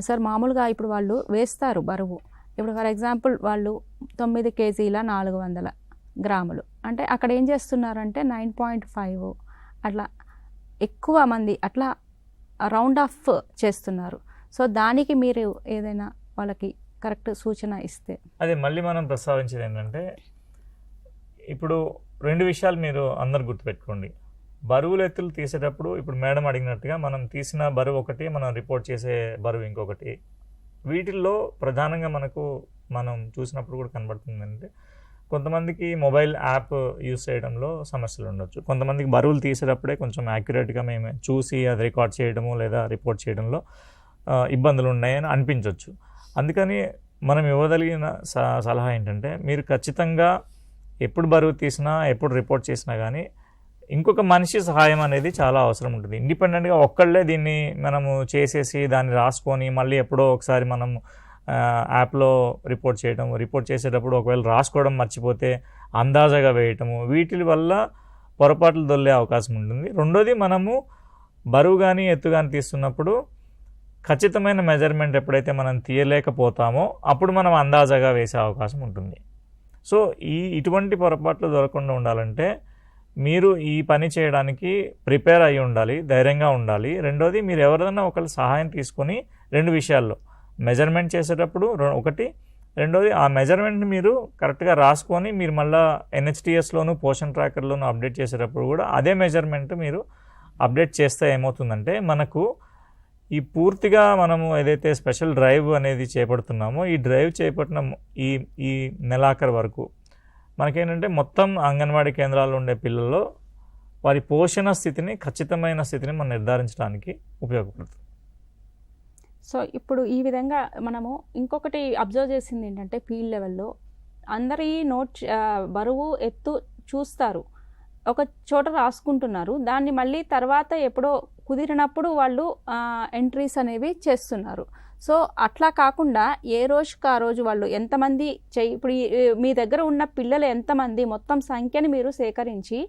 సార్ మామూలుగా ఇప్పుడు వాళ్ళు వేస్తారు బరువు. ఇప్పుడు ఫర్ ఎగ్జాంపుల్ వాళ్ళు 9 కేజీల 400 గ్రాములు అంటే అక్కడ ఏం చేస్తున్నారంటే 9.5 అట్లా ఎక్కువ మంది అట్లా రౌండ్ ఆఫ్ చేస్తున్నారు. సో దానికి మీరు ఏదైనా వాళ్ళకి కరెక్ట్ సూచన ఇస్తే. అదే మళ్ళీ మనం ప్రస్తావించేది ఏంటంటే ఇప్పుడు 2 విషయాలు మీరు అందరు గుర్తుపెట్టుకోండి. బరువులు ఎత్తులు తీసేటప్పుడు ఇప్పుడు మేడం అడిగినట్టుగా మనం తీసిన బరువు ఒకటి, మనం రిపోర్ట్ చేసే బరువు ఇంకొకటి. వీటిల్లో ప్రధానంగా మనం చూసినప్పుడు కూడా కనబడుతుంది అంటే కొంతమందికి మొబైల్ యాప్ యూస్ చేయడంలో సమస్యలు ఉండొచ్చు. కొంతమందికి బరువులు తీసేటప్పుడే కొంచెం యాక్యురేట్గా మేము చూసి అది రికార్డ్ చేయడము లేదా రిపోర్ట్ చేయడంలో ఇబ్బందులు ఉన్నాయని అనిపించవచ్చు. అందుకని మనం ఇవ్వగలిగిన సలహా ఏంటంటే మీరు ఖచ్చితంగా ఎప్పుడు బరువు తీసినా ఎప్పుడు రిపోర్ట్ చేసినా కానీ ఇంకొక మనిషి సహాయం అనేది చాలా అవసరం ఉంటుంది. ఇండిపెండెంట్గా ఒక్కళ్ళే దీన్ని మనము చేసేసి దాన్ని రాసుకొని మళ్ళీ ఎప్పుడో ఒకసారి మనం యాప్లో రిపోర్ట్ చేసేటప్పుడు ఒకవేళ రాసుకోవడం మర్చిపోతే అందాజగా వేయటము, వీటి వల్ల పొరపాట్లు దొల్లే అవకాశం ఉంటుంది. రెండోది, మనము బరువు కానీ ఎత్తు కానీ తీస్తున్నప్పుడు ఖచ్చితమైన మెజర్మెంట్ ఎప్పుడైతే మనం తీయలేకపోతామో అప్పుడు మనం అందాజగా వేసే అవకాశం ఉంటుంది. సో ఇటువంటి పొరపాట్లు దొరకకుండా ఉండాలంటే మీరు ఈ పని చేయడానికి ప్రిపేర్ అయ్యి ఉండాలి, ధైర్యంగా ఉండాలి. రెండోది, మీరు ఎవరైనా ఒకళ్ళు సహాయం తీసుకొని 2 విషయాల్లో మెజర్మెంట్ చేసేటప్పుడు ఒకటి, రెండోది ఆ మెజర్మెంట్ని మీరు కరెక్ట్గా రాసుకొని మీరు మళ్ళీ NHTSలోను పోషన్ ట్రాకర్లోను అప్డేట్ చేసేటప్పుడు కూడా అదే మెజర్మెంట్ మీరు అప్డేట్ చేస్తే ఏమవుతుందంటే మనకు ఈ పూర్తిగా మనము ఏదైతే స్పెషల్ డ్రైవ్ అనేది చేపడుతున్నామో ఈ డ్రైవ్ చేపట్టిన ఈ నెలాఖరు వరకు మనకేంటంటే మొత్తం అంగన్వాడీ కేంద్రాల్లో ఉండే పిల్లల్లో వారి పోషణ స్థితిని, ఖచ్చితమైన స్థితిని మనం నిర్ధారించడానికి ఉపయోగపడుతుంది. సో ఇప్పుడు ఈ విధంగా మనము ఇంకొకటి అబ్జర్వ్ చేసింది ఏంటంటే ఫీల్డ్ లెవెల్లో అందరి బరువు ఎత్తు చూస్తారు, ఒక చోట రాసుకుంటున్నారు, దాన్ని మళ్ళీ తర్వాత ఎప్పుడో కుదిరినప్పుడు వాళ్ళు ఎంట్రీస్ అనేవి చేస్తున్నారు. సో అట్లా కాకుండా ఏ రోజుకి ఆ రోజు వాళ్ళు ఎంతమంది ఇప్పుడు మీ దగ్గర ఉన్న పిల్లలు ఎంతమంది మొత్తం సంఖ్యని మీరు సేకరించి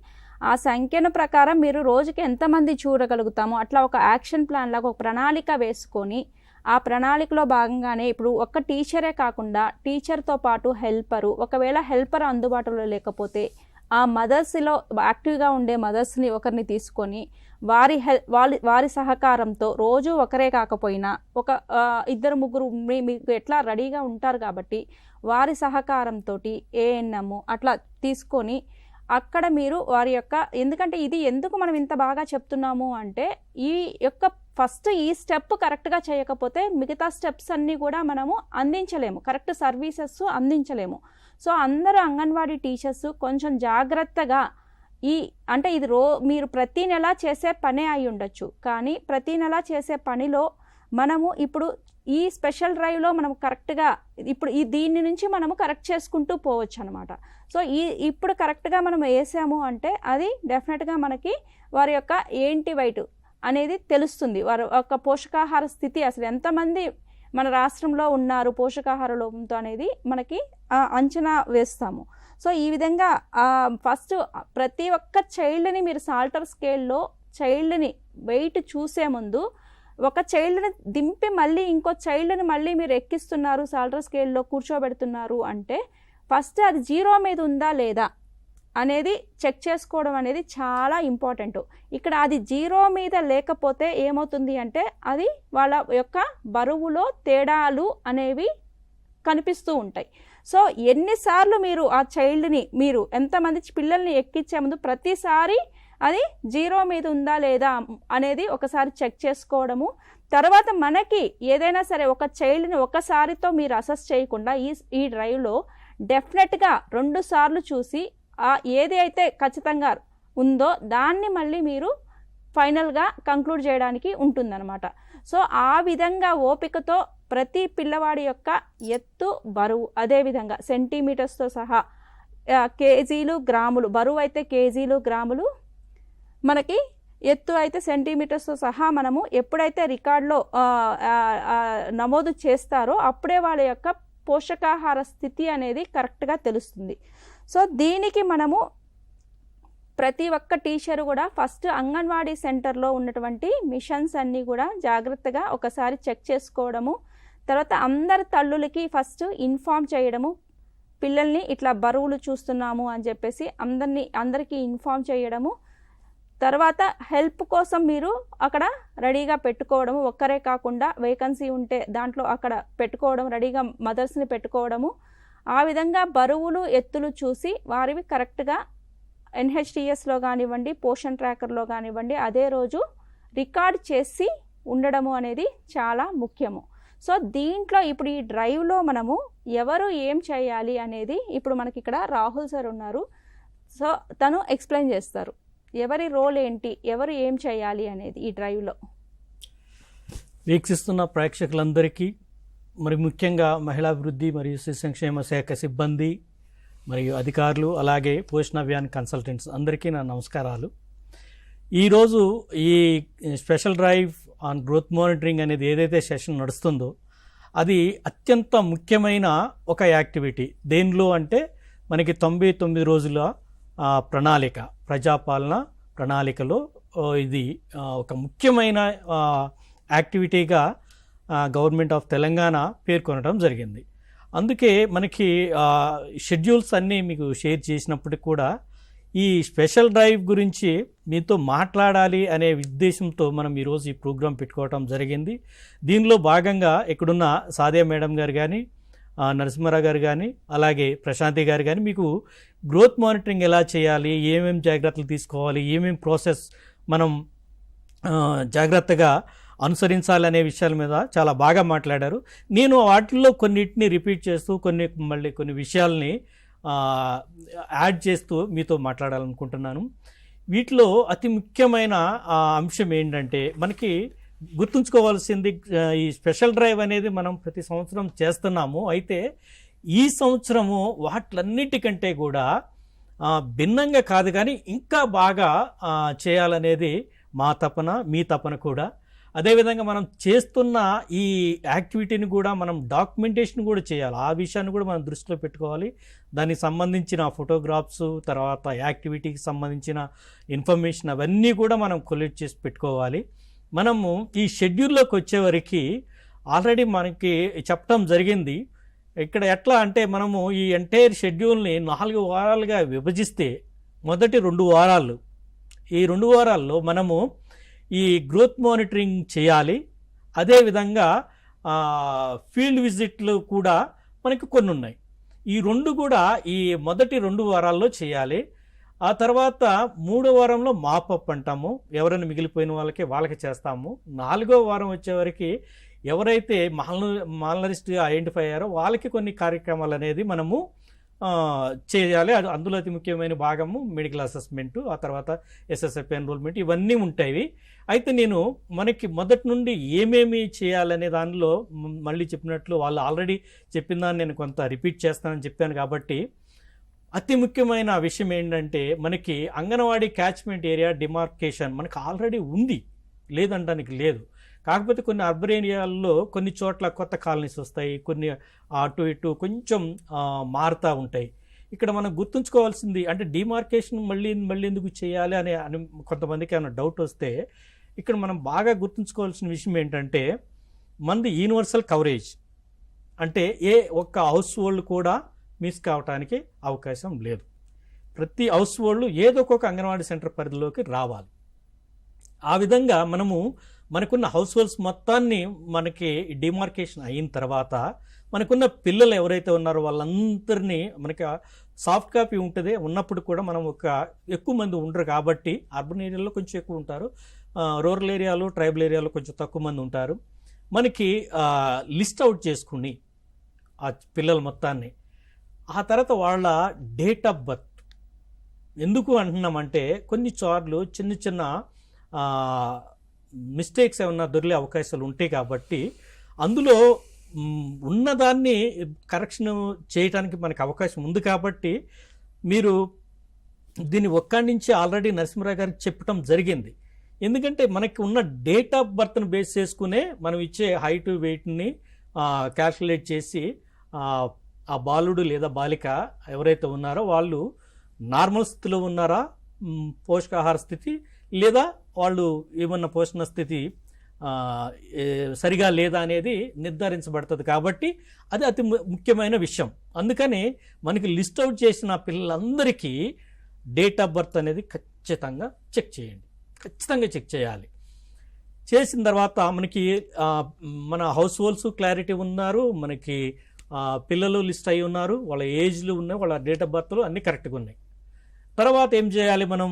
ఆ సంఖ్యను ప్రకారం మీరు రోజుకి ఎంతమంది చూడగలుగుతామో అట్లా ఒక యాక్షన్ ప్లాన్ లాగా ఒక ప్రణాళిక వేసుకొని ఆ ప్రణాళికలో భాగంగానే ఇప్పుడు ఒక్క టీచరే కాకుండా టీచర్తో పాటు హెల్పరు, ఒకవేళ హెల్పర్ అందుబాటులో లేకపోతే ఆ మదర్స్లో యాక్టివ్గా ఉండే మదర్స్ని ఒకరిని తీసుకొని వారి సహకారంతో రోజు ఒకరే కాకపోయినా ఒక 2-3 మీకు ఎట్లా రెడీగా ఉంటారు కాబట్టి వారి సహకారంతో ANM అట్లా తీసుకొని అక్కడ మీరు వారి యొక్క, ఎందుకంటే ఇది ఎందుకు మనం ఇంత బాగా చెప్తున్నాము అంటే ఈ యొక్క ఫస్ట్ ఈ స్టెప్ కరెక్ట్గా చేయకపోతే మిగతా స్టెప్స్ అన్నీ కూడా మనము అందించలేము, కరెక్ట్ సర్వీసెస్ అందించలేము. సో అందరూ అంగన్వాడీ టీచర్స్ కొంచెం జాగ్రత్తగా అంటే ఇది మీరు ప్రతి నెల చేసే పనే అయి ఉండొచ్చు, కానీ ప్రతి నెల చేసే పనిలో మనము ఇప్పుడు ఈ స్పెషల్ డ్రైవ్లో మనం కరెక్ట్గా ఇప్పుడు దీని నుంచి మనము కరెక్ట్ చేసుకుంటూ పోవచ్చు అనమాట. సో ఇప్పుడు కరెక్ట్గా మనం వేసాము అంటే అది డెఫినెట్గా మనకి వారి యొక్క ఏంటి వైట్ అనేది తెలుస్తుంది, వారి యొక్క పోషకాహార స్థితి అసలు ఎంతమంది మన రాష్ట్రంలో ఉన్నారు పోషకాహార లోపంతో అనేది మనకి అంచనా వేస్తాము. సో ఈ విధంగా ఫస్ట్ ప్రతి ఒక్క చైల్డ్ని మీరు సాల్టర్ స్కేల్లో చైల్డ్ని వెయిట్ చూసే ముందు ఒక చైల్డ్ని దింపి మళ్ళీ ఇంకో చైల్డ్ని మళ్ళీ మీరు ఎక్కిస్తున్నారు సాల్టర్ స్కేల్లో కూర్చోబెడుతున్నారు అంటే ఫస్ట్ అది 0 మీద ఉందా లేదా అనేది చెక్ చేసుకోవడం అనేది చాలా ఇంపార్టెంట్. ఇక్కడ అది 0 మీద లేకపోతే ఏమవుతుంది అంటే అది వాళ్ళ యొక్క బరువులో తేడాలు అనేవి కనిపిస్తూ ఉంటాయి. సో ఎన్నిసార్లు మీరు ఆ చైల్డ్ని మీరు ఎంతమంది పిల్లల్ని ఎక్కించే ముందు ప్రతిసారి అది 0 మీద ఉందా లేదా అనేది ఒకసారి చెక్ చేసుకోవడము. తర్వాత మనకి ఏదైనా సరే ఒక చైల్డ్ని ఒకసారితో మీరు అసెస్ చేయకుండా ఈ డ్రైవ్లో డెఫినెట్గా 2 సార్లు చూసి ఏది అయితే ఖచ్చితంగా ఉందో దాన్ని మళ్ళీ మీరు ఫైనల్గా కంక్లూడ్ చేయడానికి ఉంటుందన్నమాట. సో ఆ విధంగా ఓపికతో ప్రతి పిల్లవాడి యొక్క ఎత్తు, బరువు, అదేవిధంగా సెంటీమీటర్స్తో సహా కేజీలు, గ్రాములు, బరువు అయితే కేజీలు, గ్రాములు, మనకి ఎత్తు అయితే సెంటీమీటర్స్తో సహా మనము ఎప్పుడైతే రికార్డులో నమోదు చేస్తారో అప్పుడే వాళ్ళ యొక్క పోషకాహార స్థితి అనేది కరెక్ట్గా తెలుస్తుంది. సో దీనికి మనము ప్రతి ఒక్క టీచర్ కూడా ఫస్ట్ అంగన్వాడీ సెంటర్లో ఉన్నటువంటి మిషన్స్ అన్నీ కూడా జాగ్రత్తగా ఒకసారి చెక్ చేసుకోవడము, తర్వాత అందరి తల్లులకి ఫస్ట్ ఇన్ఫామ్ చేయడము, పిల్లల్ని ఇట్లా బరువులు చూస్తున్నాము అని చెప్పేసి అందరికీ ఇన్ఫామ్ చేయడము, తర్వాత హెల్ప్ కోసం మీరు అక్కడ రెడీగా పెట్టుకోవడము, ఒక్కరే కాకుండా వేకెన్సీ ఉంటే దాంట్లో అక్కడ పెట్టుకోవడం, రెడీగా మదర్స్ని పెట్టుకోవడము. ఆ విధంగా బరువులు ఎత్తులు చూసి వారివి కరెక్ట్గా NHTSలో కానివ్వండి, పోషన్ ట్రాకర్లో కానివ్వండి అదే రోజు రికార్డ్ చేసి ఉండడము అనేది చాలా ముఖ్యము. సో దీంట్లో ఇప్పుడు ఈ డ్రైవ్లో మనము ఎవరు ఏం చేయాలి అనేది ఇప్పుడు మనకి ఇక్కడ రాహుల్ సార్ ఉన్నారు. సో తను ఎక్స్ప్లెయిన్ చేస్తారు ఎవరి రోల్ ఏంటి, ఎవరు ఏం చేయాలి అనేది ఈ డ్రైవ్లో. వీక్షిస్తున్న ప్రేక్షకులందరికీ, మరి ముఖ్యంగా మహిళాభివృద్ధి మరియు శిశు సంక్షేమ శాఖ సిబ్బంది మరియు అధికారులు, అలాగే పోషణ అభియాన్ కన్సల్టెంట్స్ అందరికీ నా నమస్కారాలు. ఈరోజు ఈ special drive on growth monitoring అనేది ఏదైతే సెషన్ నడుస్తుందో అది అత్యంత ముఖ్యమైన ఒక యాక్టివిటీ. దేనిలో అంటే మనకి 99 రోజుల ప్రణాళిక, ప్రజాపాలన ప్రణాళికలో ఇది ఒక ముఖ్యమైన యాక్టివిటీగా గవర్నమెంట్ ఆఫ్ తెలంగాణ పేర్కొనడం జరిగింది. అందుకే మనకి షెడ్యూల్స్ అన్నీ మీకు షేర్ చేసినప్పటికి కూడా ఈ స్పెషల్ డ్రైవ్ గురించి మీతో మాట్లాడాలి అనే ఉద్దేశంతో మనం ఈరోజు ఈ ప్రోగ్రాం పెట్టుకోవడం జరిగింది. దీనిలో భాగంగా ఇక్కడున్న సాదియా మేడం గారు కానీ, నరసింహారావు గారు కానీ, అలాగే ప్రశాంతి గారు కానీ మీకు గ్రోత్ మానిటరింగ్ ఎలా చేయాలి, ఏమేమి జాగ్రత్తలు తీసుకోవాలి, ఏమేమి ప్రాసెస్ మనం జాగ్రత్తగా అనుసరించాలనే విషయాల మీద చాలా బాగా మాట్లాడారు. నేను వాటిల్లో కొన్నిటిని రిపీట్ చేస్తూ కొన్ని విషయాల్ని యాడ్ చేస్తూ మీతో మాట్లాడాలనుకుంటున్నాను. వీటిలో అతి ముఖ్యమైన అంశం ఏంటంటే మనకి గుర్తుంచుకోవాల్సింది, ఈ స్పెషల్ డ్రైవ్ అనేది మనం ప్రతి సంవత్సరం చేస్తున్నాము. అయితే ఈ సంవత్సరము వాటిలన్నిటికంటే కూడా భిన్నంగా కాదు కానీ ఇంకా బాగా చేయాలనేది మా తపన, మీ తపన కూడా. అదేవిధంగా మనం చేస్తున్న ఈ యాక్టివిటీని కూడా మనం డాక్యుమెంటేషన్ కూడా చేయాలి. ఆ విషయాన్ని కూడా మనం దృష్టిలో పెట్టుకోవాలి. దానికి సంబంధించిన ఫోటోగ్రాఫ్స్, తర్వాత యాక్టివిటీకి సంబంధించిన ఇన్ఫర్మేషన్ అవన్నీ కూడా మనం కొలెక్ట్ చేసి పెట్టుకోవాలి. మనము ఈ షెడ్యూల్లోకి వచ్చేవరకు ఆల్రెడీ మనకి చెప్పడం జరిగింది. ఇక్కడ ఎట్లా అంటే మనము ఈ ఎంటైర్ షెడ్యూల్ని 4 వారాలుగా విభజిస్తే మొదటి 2 వారాలు, ఈ 2 వారాల్లో మనము ఈ గ్రోత్ మానిటరింగ్ చేయాలి. అదేవిధంగా ఫీల్డ్ విజిట్లు కూడా మనకి కొన్ని ఉన్నాయి. ఈ 2 కూడా ఈ మొదటి 2 వారాల్లో చేయాలి. ఆ తర్వాత 3వ వారంలో మాపప్ అంటాము, ఎవరైనా మిగిలిపోయిన వాళ్ళకి చేస్తాము. 4వ వారం వచ్చేవరకు ఎవరైతే మాల్నరిస్ట్గా ఐడెంటిఫై అయ్యారో వాళ్ళకి కొన్ని కార్యక్రమాలు అనేది మనము చేయాలి. అందులో అతి ముఖ్యమైన భాగము మెడికల్ అసెస్మెంటు, ఆ తర్వాత SSF ఎన్రోల్మెంట్, ఇవన్నీ ఉంటాయి. అయితే నేను మనకి మొదటి నుండి ఏమేమి చేయాలనే దానిలో మళ్ళీ చెప్పినట్లు వాళ్ళు ఆల్రెడీ చెప్పిన దాన్ని నేను కొంత రిపీట్ చేస్తానని చెప్పాను. కాబట్టి అతి ముఖ్యమైన విషయం ఏంటంటే మనకి అంగన్వాడీ క్యాచ్మెంట్ ఏరియా డిమార్కేషన్ మనకు ఆల్రెడీ ఉంది, లేదంటానికి లేదు. కాకపోతే కొన్ని అర్బన్ ఏరియాల్లో కొన్ని చోట్ల కొత్త కాలనీస్ వస్తాయి, కొన్ని అటు ఇటు కొంచెం మారుతూ ఉంటాయి. ఇక్కడ మనం గుర్తుంచుకోవాల్సింది అంటే డిమార్కేషన్ మళ్ళీ ఎందుకు చేయాలి అని కొంతమందికి ఏమైనా డౌట్ వస్తే ఇక్కడ మనం బాగా గుర్తుంచుకోవాల్సిన విషయం ఏంటంటే మనది యూనివర్సల్ కవరేజ్. అంటే ఏ ఒక్క హౌస్ హోల్డ్ కూడా మిస్ కావడానికి అవకాశం లేదు. ప్రతి హౌస్ హోల్డ్ ఏదో ఒక అంగన్వాడీ సెంటర్ పరిధిలోకి రావాలి. ఆ విధంగా మనకున్న హౌస్ హోల్డ్స్ మొత్తాన్ని మనకి డిమార్కేషన్ అయిన తర్వాత మనకున్న పిల్లలు ఎవరైతే ఉన్నారో వాళ్ళందరినీ మనకి సాఫ్ట్ కాపీ ఉంటుంది. ఉన్నప్పుడు కూడా మనం ఎక్కువ మంది ఉండరు కాబట్టి అర్బన్ ఏరియాలో కొంచెం ఎక్కువ ఉంటారు, రూరల్ ఏరియాలో ట్రైబల్ ఏరియాలో కొంచెం తక్కువ మంది ఉంటారు. మనకి లిస్ట్ అవుట్ చేసుకుని ఆ పిల్లల మొత్తాన్ని, ఆ తర్వాత వాళ్ళ డేట్ ఆఫ్ బర్త్. ఎందుకు అంటున్నామంటే కొన్ని చోట్ల చిన్న మిస్టేక్స్ ఏమన్నా దొరికే అవకాశాలు ఉంటాయి. కాబట్టి అందులో ఉన్నదాన్ని కరెక్షన్ చేయడానికి మనకు అవకాశం ఉంది. కాబట్టి మీరు దీన్ని ఒక్కడి నుంచి ఆల్రెడీ నరసింహరావు గారికి చెప్పడం జరిగింది. ఎందుకంటే మనకి ఉన్న డేట్ ఆఫ్ బర్త్ని బేస్ చేసుకునే మనం ఇచ్చే హైట్ వెయిట్ని క్యాల్కులేట్ చేసి ఆ బాలుడు లేదా బాలిక ఎవరైతే ఉన్నారో వాళ్ళు నార్మల్ స్థితిలో ఉన్నారా, పోషకాహార స్థితి లేదా వాళ్ళు ఏమన్నా పోషణ స్థితి సరిగా లేదా అనేది నిర్ధారించబడుతుంది. కాబట్టి అది అతి ముఖ్యమైన విషయం. అందుకని మనకి లిస్ట్ అవుట్ చేసిన పిల్లలందరికీ డేట్ ఆఫ్ బర్త్ అనేది ఖచ్చితంగా చెక్ చేయండి, ఖచ్చితంగా చెక్ చేయాలి. చేసిన తర్వాత మనకి మన హౌస్ హోల్డ్స్ క్లారిటీ ఉన్నారు, మనకి పిల్లలు లిస్ట్ అయి ఉన్నారు, వాళ్ళ ఏజ్లు ఉన్నాయి, వాళ్ళ డేట్ ఆఫ్ బర్త్లు అన్నీ కరెక్ట్గా ఉన్నాయి. తర్వాత ఏం చేయాలి, మనం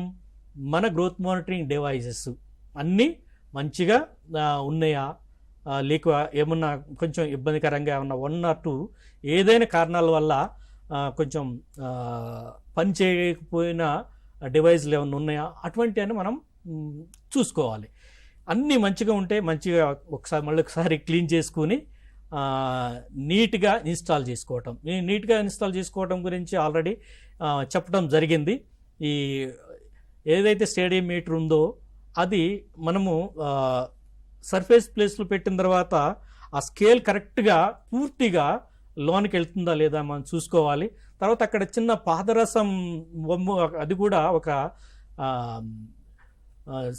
మన గ్రోత్ మానిటరింగ్ డివైజెస్ అన్నీ మంచిగా ఉన్నాయా, లేక ఏమన్నా కొంచెం ఇబ్బందికరంగా ఏమన్నా 1 or 2 ఏదైనా కారణాల వల్ల కొంచెం పని చేయకపోయిన డివైజ్లు ఏమైనా ఉన్నాయా, అటువంటివన్నీ మనం చూసుకోవాలి. అన్నీ మంచిగా ఉంటే మంచిగా ఒకసారి క్లీన్ చేసుకుని నీట్గా ఇన్స్టాల్ చేసుకోవటం. నీట్గా ఇన్స్టాల్ చేసుకోవటం గురించి ఆల్రెడీ చెప్పడం జరిగింది. ఈ ఏదైతే స్టేడియం మీటర్ ఉందో అది మనము సర్ఫేస్ ప్లేస్లో పెట్టిన తర్వాత ఆ స్కేల్ కరెక్ట్గా పూర్తిగా లోనికి వెళ్తుందా లేదా మనం చూసుకోవాలి. తర్వాత అక్కడ చిన్న పాదరసం బొమ్మ, అది కూడా ఒక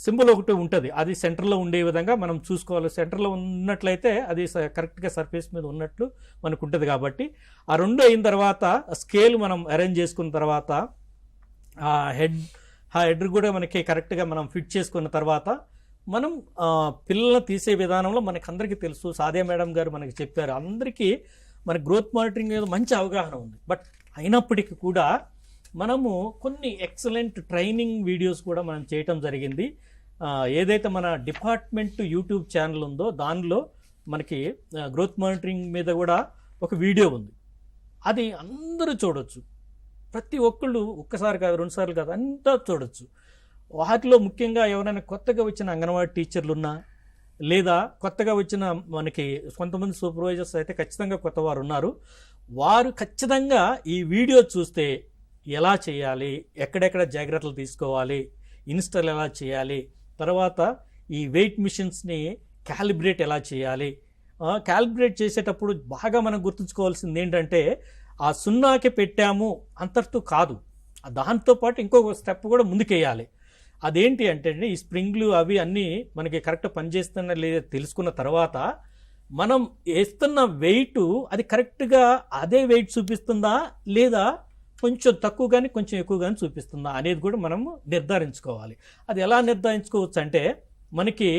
సింబల్ ఒకటి ఉంటుంది, అది సెంటర్లో ఉండే విధంగా మనం చూసుకోవాలి. సెంటర్లో ఉన్నట్లయితే అది కరెక్ట్గా సర్ఫేస్ మీద ఉన్నట్లు మనకు ఉంటుంది. కాబట్టి ఆ 2 అయిన తర్వాత స్కేల్ మనం అరేంజ్ చేసుకున్న తర్వాత ఆ హెడ్ కూడా మనకి కరెక్ట్గా మనం ఫిట్ చేసుకున్న తర్వాత మనం పిల్లలను తీసే విధానంలో మనకి అందరికీ తెలుసు. సాదియా మేడం గారు మనకి చెప్పారు. అందరికీ మన గ్రోత్ మానిటరింగ్ మీద మంచి అవగాహన ఉంది. బట్ అయినప్పటికీ కూడా మనము కొన్ని ఎక్సలెంట్ ట్రైనింగ్ వీడియోస్ కూడా మనం చేయటం జరిగింది. ఏదైతే మన డిపార్ట్మెంట్ యూట్యూబ్ ఛానల్ ఉందో దానిలో మనకి గ్రోత్ మానిటరింగ్ మీద కూడా ఒక వీడియో ఉంది. అది అందరూ చూడొచ్చు. ప్రతి ఒక్కళ్ళు ఒక్కసారి కాదు, 2 సార్లు కాదు, అంతా చూడొచ్చు. వాటిలో ముఖ్యంగా ఎవరైనా కొత్తగా వచ్చిన అంగన్వాడీ టీచర్లు ఉన్నా, లేదా కొత్తగా వచ్చిన మనకి కొంతమంది సూపర్వైజర్స్ అయితే ఖచ్చితంగా కొత్త వారు ఉన్నారు. వారు ఖచ్చితంగా ఈ వీడియో చూస్తే ఎలా చేయాలి, ఎక్కడెక్కడ జాగ్రత్తలు తీసుకోవాలి, ఇన్స్టాల్ ఎలా చేయాలి, తర్వాత ఈ వెయిట్ మిషన్స్ని క్యాలిబ్రేట్ ఎలా చేయాలి. క్యాలిబ్రేట్ చేసేటప్పుడు బాగా మనం గుర్తుంచుకోవాల్సింది ఏంటంటే, ఆ 0కి పెట్టాము అంతటితో కాదు, దాంతోపాటు ఇంకొక స్టెప్ కూడా ముందుకేయాలి. అదేంటి అంటే ఈ స్ప్రింగ్లు అవి అన్నీ మనకి కరెక్ట్ పనిచేస్తున్నా లేదా తెలుసుకున్న తర్వాత మనం వేస్తున్న వెయిట్ అది కరెక్ట్గా అదే వెయిట్ చూపిస్తుందా లేదా కొంచెం తక్కువ కానీ కొంచెం ఎక్కువ కానీ చూపిస్తుందా అనేది కూడా మనము నిర్ధారించుకోవాలి. అది ఎలా నిర్ధారించుకోవచ్చు అంటే, మనకి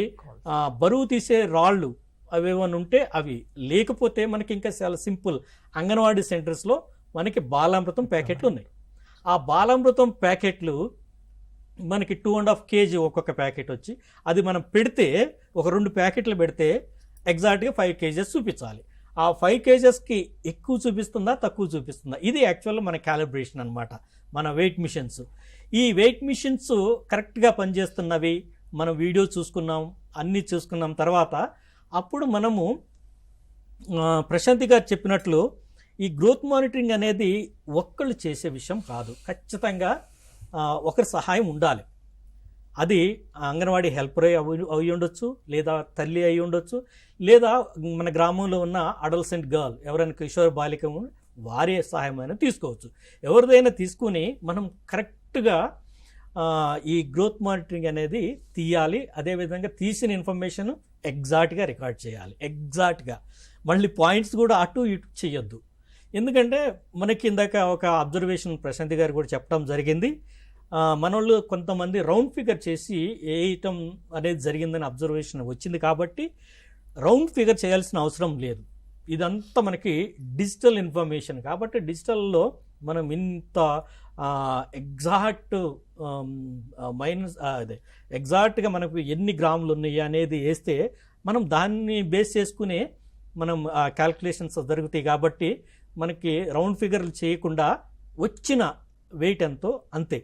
బరువు తీసే రాళ్ళు అవి ఏమైనా ఉంటే అవి, లేకపోతే మనకి ఇంకా చాలా సింపుల్ అంగన్వాడీ సెంటర్స్లో మనకి బాలామృతం ప్యాకెట్లు ఉన్నాయి. ఆ బాలామృతం ప్యాకెట్లు మనకి 2.5 kg ఒక్కొక్క ప్యాకెట్ వచ్చి, అది మనం పెడితే ఒక 2 ప్యాకెట్లు పెడితే ఎగ్జాక్ట్గా 5 kgs చూపించాలి. ఆ 5 kgsకి ఎక్కువ చూపిస్తుందా తక్కువ చూపిస్తుందా, ఇది యాక్చువల్గా మన క్యాలిబ్రేషన్ అనమాట. మన వెయిట్ మిషన్స్, ఈ వెయిట్ మిషన్స్ కరెక్ట్గా పనిచేస్తున్నవి మనం వీడియో చూసుకున్నాం, అన్నీ చూసుకున్నాం తర్వాత అప్పుడు మనము ప్రశాంతి గారు చెప్పినట్లు ఈ గ్రోత్ మానిటరింగ్ అనేది ఒక్కళ్ళు చేసే విషయం కాదు. ఖచ్చితంగా ఒకరి సహాయం ఉండాలి. అది అంగన్వాడీ హెల్పర్ అయి ఉండొచ్చు, లేదా తల్లి అయి ఉండొచ్చు, లేదా మన గ్రామంలో ఉన్న అడల్సెంట్ గర్ల్ ఎవరైనా కిషోర బాలిక వారి సహాయం అయినా తీసుకోవచ్చు. ఎవరిదైనా తీసుకుని మనం కరెక్ట్గా ఈ గ్రోత్ మానిటరింగ్ అనేది తీయాలి. అదేవిధంగా తీసిన ఇన్ఫర్మేషన్ ఎగ్జాక్ట్గా రికార్డ్ చేయాలి. ఎగ్జాక్ట్గా మళ్ళీ పాయింట్స్ కూడా అటు ఇటు చేయొద్దు. ఎందుకంటే మనకి ఇందాక ఒక అబ్జర్వేషన్ ప్రశాంతి గారు కూడా చెప్పడం జరిగింది. మనోళ్ళు కొంతమంది రౌండ్ ఫిగర్ చేసి వేయటం అనేది జరిగిందని అబ్జర్వేషన్ వచ్చింది. కాబట్టి రౌండ్ ఫిగర్ చేయాల్సిన అవసరం లేదు. ఇదంతా మనకి డిజిటల్ ఇన్ఫర్మేషన్ కాబట్టి డిజిటల్లో మనం ఇంత ఎగ్జాక్ట్ అదే ఎగ్జాక్ట్గా మనకు ఎన్ని గ్రాములు ఉన్నాయి అనేది వేస్తే మనం దాన్ని బేస్ చేసుకుని మనం క్యాల్కులేషన్స్ జరుగుతాయి. కాబట్టి మనకి రౌండ్ ఫిగర్లు చేయకుండా వచ్చిన వెయిట్ ఎంతో అంతే.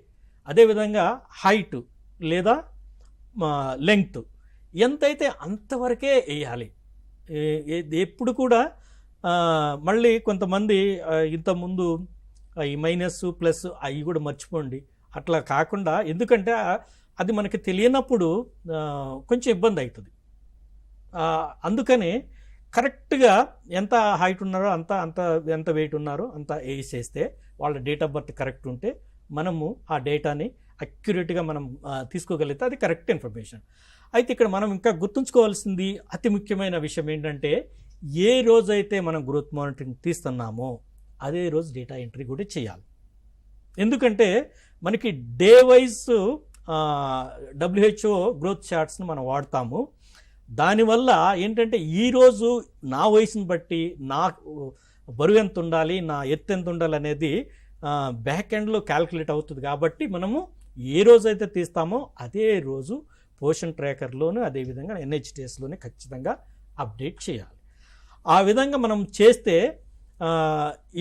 అదేవిధంగా హైట్ లేదా లెంగ్త్ ఎంతైతే అంతవరకే వేయాలి. ఎప్పుడు కూడా మళ్ళీ కొంతమంది ఇంతకుముందు ఈ మైనస్ ప్లస్ అవి కూడా మర్చిపోండి. అట్లా కాకుండా, ఎందుకంటే అది మనకి తెలియనప్పుడు కొంచెం ఇబ్బంది అవుతుంది. అందుకని కరెక్ట్గా ఎంత హైట్ ఉన్నారో అంత ఎంత వెయిట్ ఉన్నారో అంత వేసేస్తే వాళ్ళ డేట్ ఆఫ్ బర్త్ కరెక్ట్ ఉంటే మనము ఆ డేటాని అక్యురేట్గా మనం తీసుకోగలిగితే అది కరెక్ట్ ఇన్ఫర్మేషన్. అయితే ఇక్కడ మనం ఇంకా గుర్తుంచుకోవాల్సింది అతి ముఖ్యమైన విషయం ఏంటంటే, ఏ రోజైతే మనం గ్రోత్ మానిటరింగ్ తీస్తున్నామో అదే రోజు డేటా ఎంట్రీ కూడా చేయాలి. ఎందుకంటే మనకి డే వైజ్ WHO గ్రోత్ చార్ట్స్ని మనం వాడతాము. దానివల్ల ఏంటంటే ఈరోజు నా వయసుని బట్టి నా బరువు ఎంత ఉండాలి, నా ఎత్తు ఎంత ఉండాలి అనేది బ్యాక్ ఎండ్లో క్యాల్కులేట్ అవుతుంది. కాబట్టి మనము ఏ రోజైతే తీస్తామో అదే రోజు పోషన్ ట్రాకర్లోను అదేవిధంగా NHTSలోనే ఖచ్చితంగా అప్డేట్ చేయాలి. ఆ విధంగా మనం చేస్తే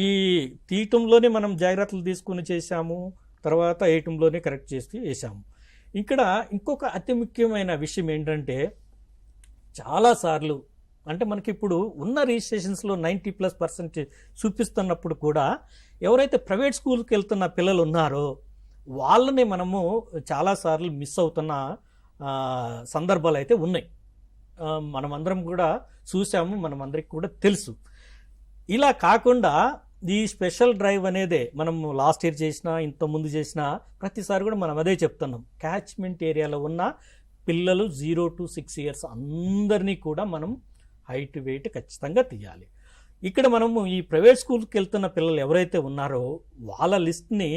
ఈ తీయటంలోనే మనం జాగ్రత్తలు తీసుకుని చేశాము, తర్వాత వేయటంలోనే కరెక్ట్ చేసి వేసాము. ఇక్కడ ఇంకొక అతి ముఖ్యమైన విషయం ఏంటంటే, చాలాసార్లు అంటే మనకి ఇప్పుడు ఉన్న రిజిస్ట్రేషన్స్లో 90+% చూపిస్తున్నప్పుడు కూడా ఎవరైతే ప్రైవేట్ స్కూల్కి వెళ్తున్న పిల్లలు ఉన్నారో వాళ్ళని మనము చాలాసార్లు మిస్ అవుతున్న సందర్భాలు అయితే ఉన్నాయి. మనమందరం కూడా చూసాము, మనమందరికి కూడా తెలుసు. ఇలా కాకుండా ఈ స్పెషల్ డ్రైవ్ అనేదే మనం లాస్ట్ ఇయర్ చేసినా ఇంతకుముందు చేసినా ప్రతిసారి కూడా మనం అదే చెప్తున్నాం. క్యాచ్మెంట్ ఏరియాలో ఉన్న పిల్లలు 0 to 6 years అందరినీ కూడా మనం హైట్ వెయిట్ ఖచ్చితంగా తీయాలి. ఇక్కడ మనము ఈ ప్రైవేట్ స్కూల్కి వెళ్తున్న పిల్లలు ఎవరైతే ఉన్నారో వాళ్ళ లిస్ట్ని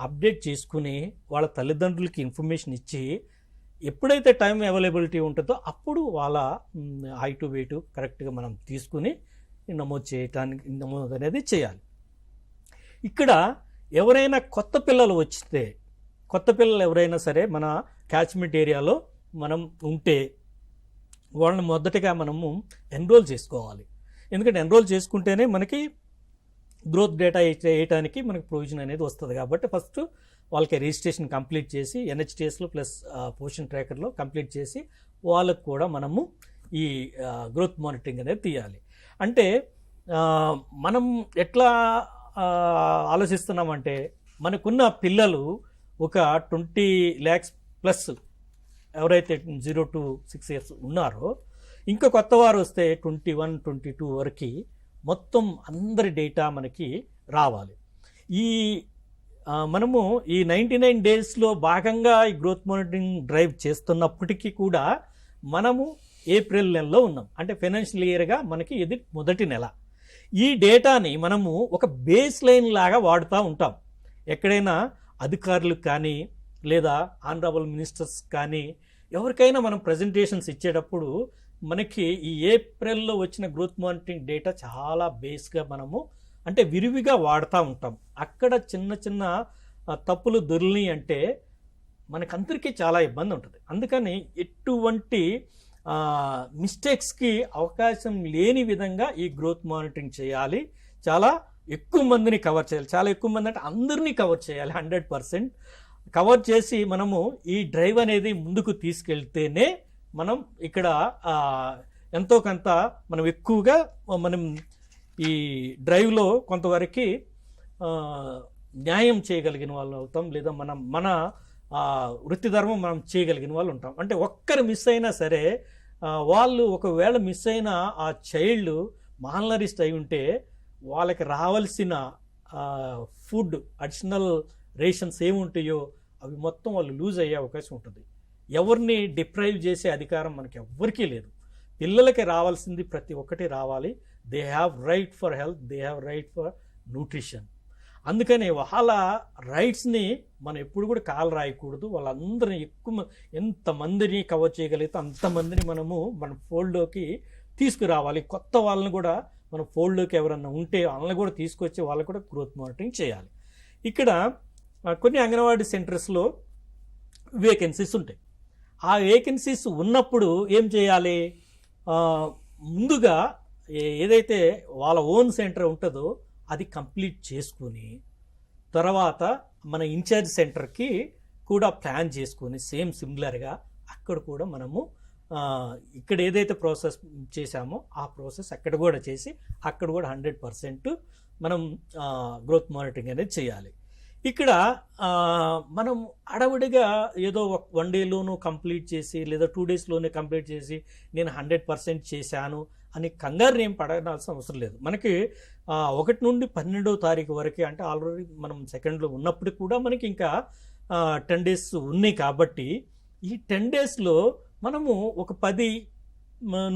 అప్డేట్ చేసుకుని వాళ్ళ తల్లిదండ్రులకి ఇన్ఫర్మేషన్ ఇచ్చి ఎప్పుడైతే టైం అవైలబిలిటీ ఉంటుందో అప్పుడు వాళ్ళ హైట్ వెయిట్ కరెక్ట్గా మనం తీసుకుని నమోదు అనేది చేయాలి. ఇక్కడ ఎవరైనా కొత్త పిల్లలు వచ్చితే, కొత్త పిల్లలు ఎవరైనా సరే మన క్యాచ్మెంట్ ఏరియాలో మనం ఉంటే వాళ్ళని మొదటగా మనము ఎన్రోల్ చేసుకోవాలి. ఎందుకంటే ఎన్రోల్ చేసుకుంటేనే మనకి గ్రోత్ డేటా వేయటానికి మనకి ప్రొవిజన్ అనేది వస్తుంది. కాబట్టి ఫస్ట్ వాళ్ళకి రిజిస్ట్రేషన్ కంప్లీట్ చేసి NHTSలో ప్లస్ పోషన్ ట్రాకర్లో కంప్లీట్ చేసి వాళ్ళకు కూడా మనము ఈ గ్రోత్ మానిటరింగ్ అనేది తీయాలి. అంటే మనం ఎట్లా ఆలోచిస్తున్నామంటే, మనకున్న పిల్లలు ఒక 20 lakhs ప్లస్ ఎవరైతే 0 to 6 years ఉన్నారో, ఇంకా కొత్త వారు వస్తే 21, 22 వరకు మొత్తం అందరి డేటా మనకి రావాలి. ఈ మనము ఈ 99 daysలో భాగంగా ఈ గ్రోత్ మానిటరింగ్ డ్రైవ్ చేస్తున్నప్పటికీ కూడా మనము ఏప్రిల్ నెలలో ఉన్నాం. అంటే ఫైనాన్షియల్ ఇయర్గా మనకి ఇది మొదటి నెల. ఈ డేటాని మనము ఒక బేస్ లైన్ లాగా వాడుతూ ఉంటాం. ఎక్కడైనా అధికారులకు కానీ లేదా ఆనరబుల్ మినిస్టర్స్ కానీ ఎవరికైనా మనం ప్రజెంటేషన్స్ ఇచ్చేటప్పుడు మనకి ఈ ఏప్రిల్లో వచ్చిన గ్రోత్ మానిటరింగ్ డేటా చాలా బేస్గా మనము అంటే విరివిగా వాడుతూ ఉంటాం. అక్కడ చిన్న చిన్న తప్పులు దొరిని అంటే మనకందరికీ చాలా ఇబ్బంది ఉంటుంది. అందుకని ఎటువంటి మిస్టేక్స్కి అవకాశం లేని విధంగా ఈ గ్రోత్ మానిటరింగ్ చేయాలి. చాలా ఎక్కువ మందిని కవర్ చేయాలి. చాలా ఎక్కువ మంది అంటే అందరినీ కవర్ చేయాలి. 100% కవర్ చేసి మనము ఈ డ్రైవ్ అనేది ముందుకు తీసుకెళ్తేనే మనం ఇక్కడ ఎంతో కొంత మనం ఎక్కువగా మనం ఈ డ్రైవ్లో కొంతవరకు న్యాయం చేయగలిగిన వాళ్ళు అవుతాం, లేదా మన వృత్తి ధర్మం మనం చేయగలిగిన వాళ్ళు ఉంటాం. అంటే ఒక్కరు మిస్ అయినా సరే వాళ్ళు ఒకవేళ మిస్ అయిన ఆ చైల్డ్ మాల్నరిస్ట్ అయి ఉంటే వాళ్ళకి రావాల్సిన ఫుడ్ అడిషనల్ రేషన్స్ ఏముంటాయో అవి మొత్తం వాళ్ళు లూజ్ అయ్యే అవకాశం ఉంటుంది. ఎవరిని డిప్రైవ్ చేసే అధికారం మనకి ఎవ్వరికీ లేదు. పిల్లలకి రావాల్సింది ప్రతి ఒక్కటి రావాలి. They have right for health, they have right for nutrition. అందుకని వాళ్ళ రైట్స్ని మనం ఎప్పుడు కూడా కాలు రాయకూడదు. వాళ్ళందరినీ ఎంతమందిని కవర్ చేయగలిగితే అంతమందిని మనము మన ఫోల్డ్లోకి తీసుకురావాలి. కొత్త వాళ్ళని కూడా మన ఫోల్డ్లోకి ఎవరన్నా ఉంటే వాళ్ళని కూడా తీసుకొచ్చి వాళ్ళకు కూడా గ్రోత్ మానిటరింగ్ చేయాలి. ఇక్కడ కొన్ని అంగన్వాడీ సెంటర్స్లో వేకెన్సీస్ ఉంటాయి. ఆ వేకెన్సీస్ ఉన్నప్పుడు ఏం చేయాలి? ముందుగా ఏదైతే వాళ్ళ ఓన్ సెంటర్ ఉంటుందో అది కంప్లీట్ చేసుకుని తర్వాత మన ఇన్ఛార్జ్ సెంటర్కి కూడా ప్లాన్ చేసుకొని సేమ్ సిమిలర్గా అక్కడ కూడా మనము ఇక్కడ ఏదైతే ప్రాసెస్ చేశామో ఆ ప్రాసెస్ అక్కడ కూడా చేసి అక్కడ కూడా 100% మనం గ్రోత్ మానిటరింగ్ అనేది చేయాలి. ఇక్కడ మనం అడవుడిగా ఏదో 1 dayలోనూ కంప్లీట్ చేసి లేదా 2 daysలోనే కంప్లీట్ చేసి నేను 100% చేశాను అని కంగారు ఏం పడాల్సిన అవసరం లేదు. మనకి 1 నుండి 12వ తారీఖు వరకు అంటే ఆల్రెడీ మనం సెకండ్లో ఉన్నప్పుడు కూడా మనకి ఇంకా 10 days ఉన్నాయి. కాబట్టి ఈ 10 daysలో మనము ఒక 10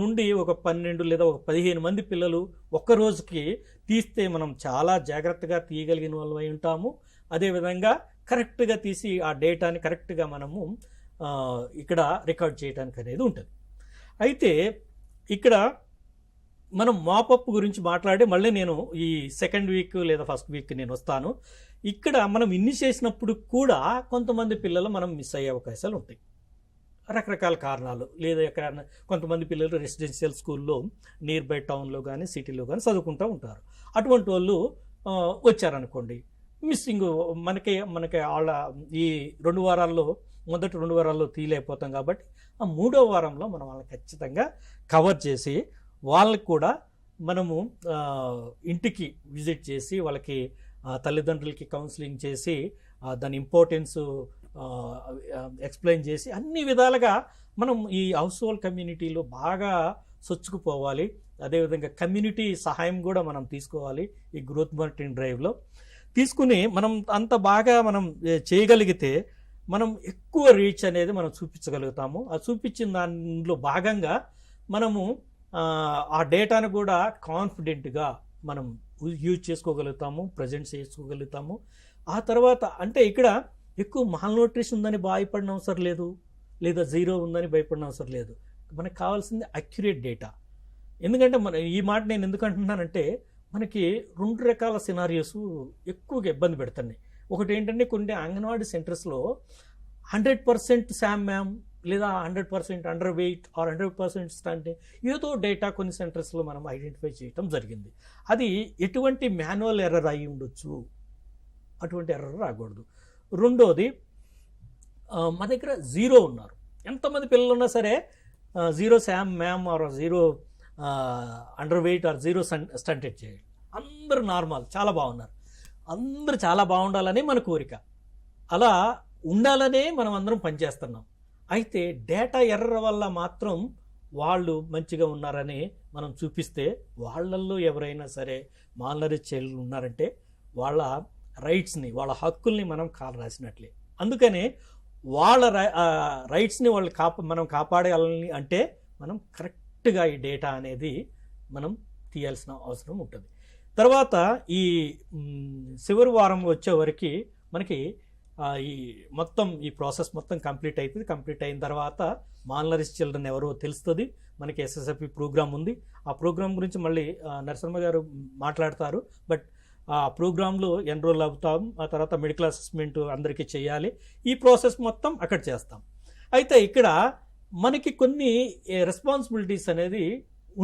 నుండి ఒక 12 లేదా ఒక 15 మంది పిల్లలు ఒక్క రోజుకి తీస్తే మనం చాలా జాగ్రత్తగా తీయగలిగిన వాళ్ళు అయి ఉంటాము. అదేవిధంగా కరెక్ట్గా తీసి ఆ డేటాని కరెక్ట్గా మనము ఇక్కడ రికార్డ్ చేయడానికి అనేది ఉంటుంది. అయితే ఇక్కడ మనం మాపప్ గురించి మాట్లాడి మళ్ళీ నేను ఈ సెకండ్ వీక్ లేదా ఫస్ట్ వీక్ నేను వస్తాను. ఇక్కడ మనం ఇన్ని చేసినప్పుడు కూడా కొంతమంది పిల్లలు మనం మిస్ అయ్యే అవకాశాలు ఉంటాయి, రకరకాల కారణాలు. లేదా ఎక్కడ కొంతమంది పిల్లలు రెసిడెన్షియల్ స్కూల్లో నియర్ బై టౌన్లో కానీ సిటీలో కానీ చదువుకుంటూ ఉంటారు. అటువంటి వాళ్ళు వచ్చారనుకోండి, మిస్సింగ్ మనకి వాళ్ళ ఈ 2 వారాల్లో మొదటి 2 వారాల్లో తీయలేకపోతాం. కాబట్టి ఆ 3వ వారంలో మనం వాళ్ళని ఖచ్చితంగా కవర్ చేసి వాళ్ళకి కూడా మనము ఇంటికి విజిట్ చేసి వాళ్ళకి తల్లిదండ్రులకి కౌన్సిలింగ్ చేసి దాని ఇంపార్టెన్స్ ఎక్స్ప్లెయిన్ చేసి అన్ని విధాలుగా మనం ఈ హౌస్ హోల్డ్ కమ్యూనిటీలో బాగా సొచ్చుకుపోవాలి. అదేవిధంగా కమ్యూనిటీ సహాయం కూడా మనం తీసుకోవాలి. ఈ గ్రోత్ మానిటరింగ్ డ్రైవ్లో తీసుకుని మనం అంత బాగా మనం చేయగలిగితే మనం ఎక్కువ రీచ్ అనేది మనం చూపించగలుగుతాము. ఆ చూపించిన దానిలో భాగంగా మనము ఆ డేటాను కూడా కాన్ఫిడెంట్గా మనం యూజ్ చేసుకోగలుగుతాము, ప్రజెంట్ చేసుకోగలుగుతాము. ఆ తర్వాత అంటే ఇక్కడ ఎక్కువ మాల్న్యూట్రిషన్ ఉందని భయపడిన అవసరం లేదు, లేదా 0 ఉందని భయపడిన అవసరం లేదు. మనకు కావాల్సింది అక్యురేట్ డేటా. ఎందుకంటే ఈ మాట నేను ఎందుకు అంటున్నానంటే మనకి 2 రకాల సినారియోస్ ఎక్కువగా ఇబ్బంది పెడుతున్నాయి. ఒకటి ఏంటంటే కొన్ని అంగన్వాడీ సెంటర్స్లో 100% శామ్ మ్యామ్ లేదా 100% అండర్ వెయిట్ ఆర్ 100% స్టంట్ ఏదో డేటా కొన్ని సెంటర్స్లో మనం ఐడెంటిఫై చేయటం జరిగింది. అది ఎటువంటి మాన్యువల్ ఎర్రర్ అయి ఉండొచ్చు, అటువంటి ఎర్రర్ రాకూడదు. రెండోది మా దగ్గర 0 ఉన్నారు. ఎంతమంది పిల్లలు ఉన్నా సరే 0 SAM MAM or 0 underweight or 0 stunted చేయండి. అందరూ నార్మల్ చాలా బాగున్నారు. అందరూ చాలా బాగుండాలని మన కోరిక, అలా ఉండాలనే మనం అందరం పనిచేస్తున్నాం. అయితే డేటా ఎర్రర్ వల్ల మాత్రం వాళ్ళు మంచిగా ఉన్నారని మనం చూపిస్తే వాళ్ళల్లో ఎవరైనా సరే మాల్నరిష్ చైల్డ్ ఉన్నారంటే వాళ్ళ రైట్స్ని, వాళ్ళ హక్కుల్ని మనం కాలు రాసినట్లే. అందుకనే వాళ్ళ రైట్స్ని వాళ్ళు మనం కాపాడాలని అంటే మనం కరెక్ట్గా ఈ డేటా అనేది మనం తీయాల్సిన అవసరం ఉంటుంది. తర్వాత ఈ చివరి వారం వచ్చేవరకు మనకి ఈ మొత్తం ఈ ప్రాసెస్ మొత్తం కంప్లీట్ అవుతుంది. కంప్లీట్ అయిన తర్వాత మాల్నరిష్ చిల్డ్రన్ ఎవరో తెలుస్తుంది. మనకి SSFP ప్రోగ్రామ్ ఉంది. ఆ ప్రోగ్రామ్ గురించి మళ్ళీ నరసింహ గారు మాట్లాడతారు. బట్ ఆ ప్రోగ్రాంలో ఎన్రోల్ అవుతాం. ఆ తర్వాత మెడికల్ అసెస్మెంట్ అందరికీ చేయాలి. ఈ ప్రాసెస్ మొత్తం అక్కడ చేస్తాం. అయితే ఇక్కడ మనకి కొన్ని రెస్పాన్సిబిలిటీస్ అనేది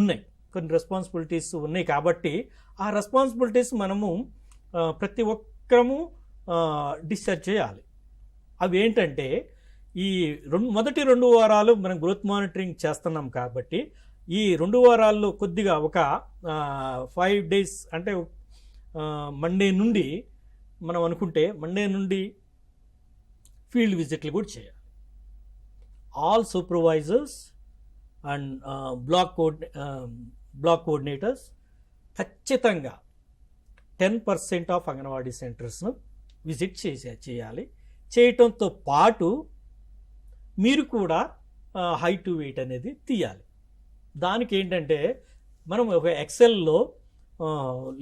ఉన్నాయి. కొన్ని రెస్పాన్సిబిలిటీస్ ఉన్నాయి కాబట్టి ఆ రెస్పాన్సిబిలిటీస్ మనము ప్రతి ఒక్కరము డిశ్చార్జ్ చేయాలి. అవి ఏంటంటే ఈ మొదటి 2 వారాలు మనం గ్రోత్ మానిటరింగ్ చేస్తున్నాం కాబట్టి ఈ 2 వారాల్లో కొద్దిగా ఒక 5 days అంటే మండే నుండి మనం అనుకుంటే మండే నుండి ఫీల్డ్ విజిట్లు కూడా చేయాలి. All supervisors and block coordinators ఖచ్చితంగా 10% ఆఫ్ అంగన్వాడీ సెంటర్స్ను విజిట్ చేయాలి. చేయటంతో పాటు మీరు కూడా హైట్ టు వెయిట్ అనేది తీయాలి. దానికి ఏంటంటే మనం ఒక ఎక్సెల్లో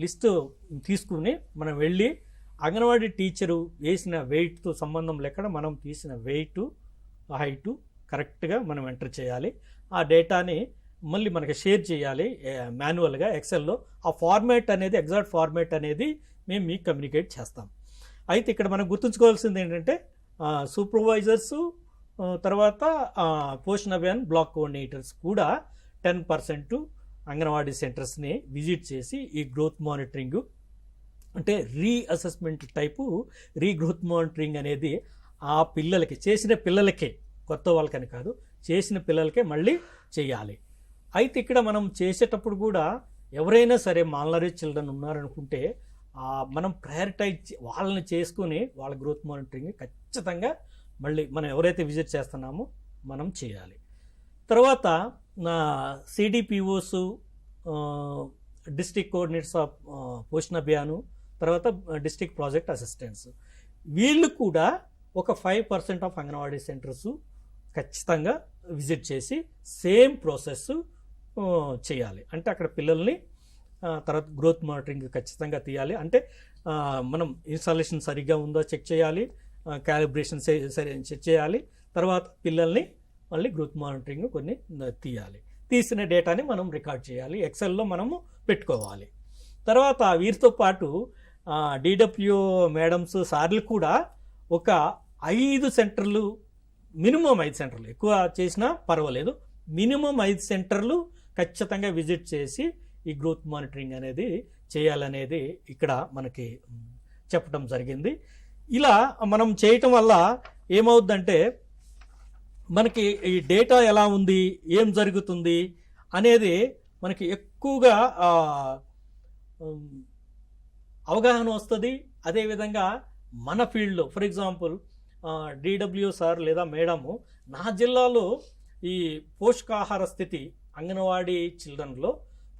లిస్టు తీసుకుని మనం వెళ్ళి అంగన్వాడీ టీచరు వేసిన వెయిట్తో సంబంధం లేకుండా మనం తీసిన వెయిట్ హైటు కరెక్ట్గా మనం ఎంటర్ చేయాలి. ఆ డేటాని మళ్ళీ మనకి షేర్ చేయాలి మాన్యువల్గా ఎక్సెల్లో. ఆ ఫార్మాట్ అనేది ఎగ్జాక్ట్ ఫార్మాట్ అనేది మేము మీకు కమ్యూనికేట్ చేస్తాం. అయితే ఇక్కడ మనం గుర్తుంచుకోవాల్సింది ఏంటంటే సూపర్వైజర్సు తర్వాత పోషణ అభియాన్ బ్లాక్ కోఆర్డినేటర్స్ కూడా 10% అంగన్వాడీ సెంటర్స్ని విజిట్ చేసి ఈ గ్రోత్ మానిటరింగ్ అంటే రీఅసెస్మెంట్ టైపు గ్రోత్ మానిటరింగ్ అనేది ఆ పిల్లలకి చేసిన పిల్లలకే, కొత్త వాళ్ళకని కాదు, చేసిన పిల్లలకే మళ్ళీ చేయాలి. అయితే ఇక్కడ మనం చేసేటప్పుడు కూడా ఎవరైనా సరే మాల్నరిష్ చిల్డ్రన్ ఉన్నారనుకుంటే మనం ప్రయారిటైజ్ వాళ్ళని చేసుకుని వాళ్ళ గ్రోత్ మానిటరింగ్ ఖచ్చితంగా మళ్ళీ మనం ఎవరైతే విజిట్ చేస్తున్నామో మనం చేయాలి. తర్వాత CDPOs డిస్ట్రిక్ట్ కోఆర్డినేటర్స్ ఆఫ్ పోషణ అభియాను, తర్వాత డిస్ట్రిక్ట్ ప్రాజెక్ట్ అసిస్టెంట్స్, వీళ్ళు కూడా ఒక 5% ఆఫ్ అంగన్వాడీ సెంటర్స్ ఖచ్చితంగా విజిట్ చేసి సేమ్ ప్రాసెస్ చేయాలి. అంటే అక్కడ పిల్లల్ని తర్వాత గ్రోత్ మానిటరింగ్ ఖచ్చితంగా తీయాలి. అంటే మనం ఇన్స్టాలేషన్ సరిగ్గా ఉందో చెక్ చేయాలి, క్యాలిబ్రేషన్ చెక్ చేయాలి, తర్వాత పిల్లల్ని మళ్ళీ గ్రోత్ మానిటరింగ్ కొన్ని తీయాలి. తీసిన డేటాని మనం రికార్డ్ చేయాలి, ఎక్సెల్లో మనము పెట్టుకోవాలి. తర్వాత వీరితో పాటు డిడబ్ల్యూ మేడమ్స్ సార్లు కూడా ఒక 5 సెంటర్లు, మినిమం 5 సెంటర్లు, ఎక్కువ చేసినా పర్వాలేదు, మినిమం 5 సెంటర్లు ఖచ్చితంగా విజిట్ చేసి ఈ గ్రోత్ మానిటరింగ్ అనేది చేయాలనేది ఇక్కడ మనకి చెప్పడం జరిగింది. ఇలా మనం చేయటం వల్ల ఏమవుద్దంటే మనకి ఈ డేటా ఎలా ఉంది, ఏం జరుగుతుంది అనేది మనకి ఎక్కువగా అవగాహన వస్తుంది. అదేవిధంగా మన ఫీల్డ్లో ఫర్ ఎగ్జాంపుల్ డిడబ్ల్యూ సార్ లేదా మేడము నా జిల్లాలో ఈ పోషకాహార స్థితి, అంగన్వాడీ చిల్డ్రన్లో